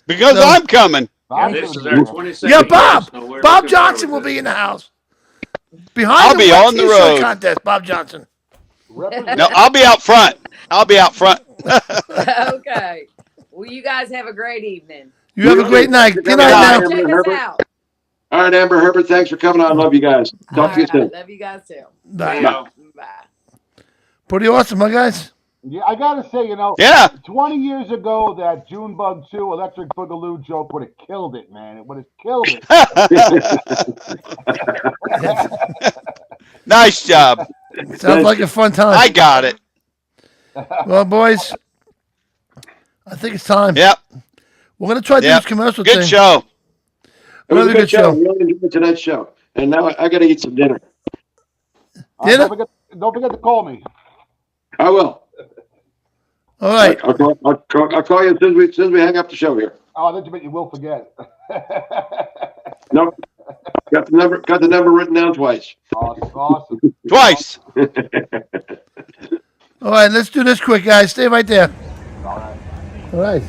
Because I'm coming. Yeah, this is our 22nd Yeah, year, Bob. so we're Bob looking Johnson will forward to be it. in the house. Behind I'll the be web on the t-shirt road. contest, Bob Johnson. No, I'll be out front. Okay. Well, you guys have a great evening. You have a great night. Good night now. Check us out. All right, Amber Herbert, thanks for coming on. Love you guys. Talk to you soon. Love you guys too. Bye. Bye. Bye. Pretty awesome, huh, guys? Yeah, I gotta say, Yeah. 20 years ago, that Junebug 2 Electric Boogaloo joke would have killed it, man. It would have killed it. Nice job. Sounds like a fun time. I got it. Well, boys, I think it's time. Yep. We're gonna try to do this commercial Good thing. show. It was a good show. Really enjoyed tonight's show. And now I got to eat some dinner. Dinner? Don't forget to call me. I will. All right. I'll call you as soon as we hang up the show here. Oh, I thought you will forget. Nope. Got the number written down twice. Awesome. Twice. All right, let's do this quick, guys. Stay right there. All right. All right.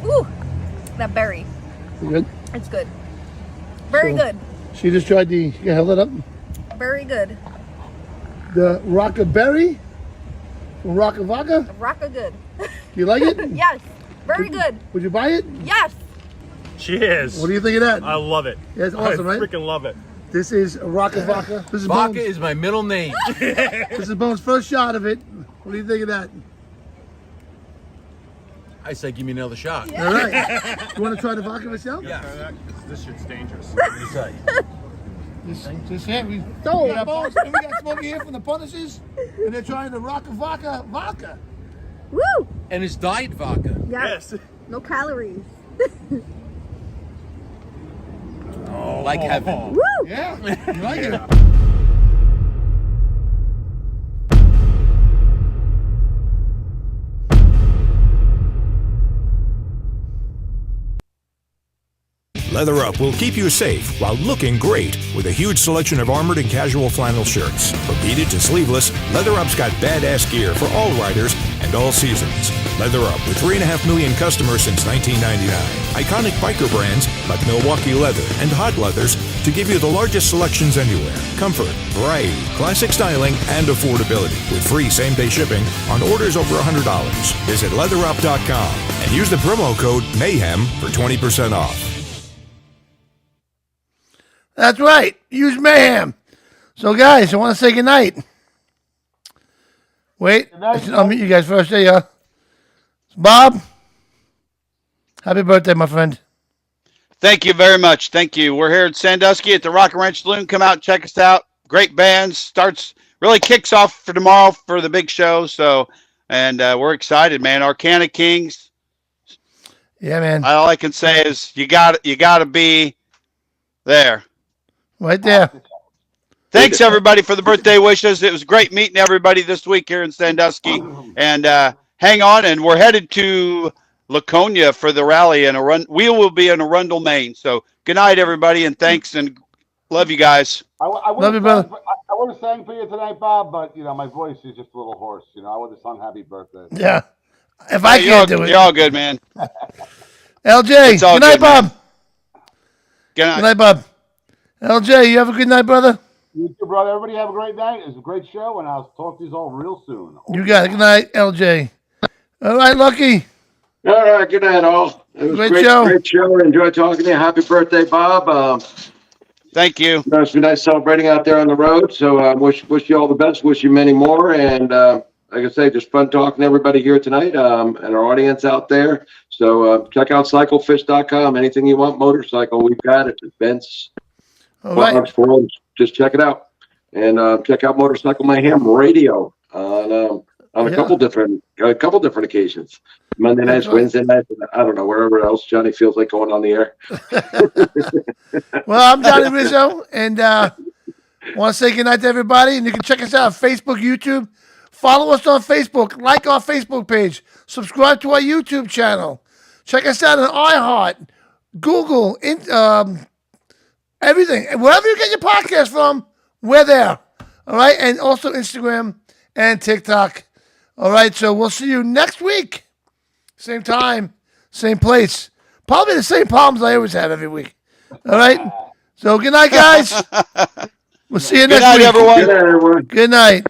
Ooh, that berry. You good? It's good. Very good. She just tried the. You held it up. Very good. The Rockaberry from Rocka Vodka. Rocka good. Do you like it? Yes. Very good. Would you buy it? Yes. Cheers. What do you think of that? I love it. Yeah, it's awesome, I right? freaking love it. This is Rocka Vodka. This is Vodka Bones. is my middle name. This is Bones' first shot of it. What do you think of that? I say give me another shot. All right. You want to try the vodka myself? Yeah. This shit's dangerous. What do you say? Just here. We got Bones and we got Smokey here from the Punishers, and they're trying the Rocka Vodka. Woo! And it's diet vodka. Yes. No calories. Like heaven. Woo! Yeah. You like it? Leather Up will keep you safe while looking great with a huge selection of armored and casual flannel shirts. From beaded to sleeveless, Leather Up's got badass gear for all riders and all seasons. Leather Up with 3.5 million customers since 1999. Iconic biker brands like Milwaukee Leather and Hot Leathers to give you the largest selections anywhere. Comfort, variety, classic styling, and affordability with free same-day shipping on orders over $100. Visit leatherup.com and use the promo code MAYHEM for 20% off. That's right. Use Mayhem. So, guys, I want to say goodnight. Wait. I'll meet you guys first. There you are. Bob, happy birthday, my friend. Thank you very much. Thank you. We're here at Sandusky at the Rock and Ranch Saloon. Come out and check us out. Great bands. Really kicks off for tomorrow for the big show. So, and we're excited, man. Arcana Kings. Yeah, man. All I can say is you got to be there. Right there. Thanks, everybody, for the birthday wishes. It was great meeting everybody this week here in Sandusky. And hang on, and we're headed to Laconia for the rally. And we will be in Arundel, Maine. So good night, everybody, and thanks, and love you guys. Love you, brother. I would have sang for you tonight, Bob, but my voice is just a little hoarse. I would have sung "Happy Birthday." Yeah. If I can't do it, you're all good, man. LJ. Good night, Bob. Man. Good night. Good night, Bob. LJ, you have a good night, brother. You too, brother. Everybody have a great night. It was a great show, and I'll talk to you all real soon. You got it. Good night, LJ. All right, Lucky. All right, good night, all. It was Great show. Great show. Enjoyed talking to you. Happy birthday, Bob. Thank you. It's been nice celebrating out there on the road. So wish you all the best. Wish you many more. And like I say, just fun talking to everybody here tonight and our audience out there. So check out cyclefish.com. Anything you want, motorcycle, we've got it. Events, blogs, forums, just check it out. And check out Motorcycle Mayhem Radio on a couple different occasions. Monday nights, Wednesday nights, I don't know, wherever else Johnny feels like going on the air. Well, I'm Johnny Rizzo, and want to say good night to everybody. And you can check us out on Facebook, YouTube. Follow us on Facebook. Like our Facebook page. Subscribe to our YouTube channel. Check us out on iHeart, Google, everything. Wherever you get your podcast from, we're there. All right? And also Instagram and TikTok. All right? So we'll see you next week. Same time, same place. Probably the same problems I always have every week. All right? So good night, guys. We'll see you next week. Good night, everyone. Good night, everyone. Good night.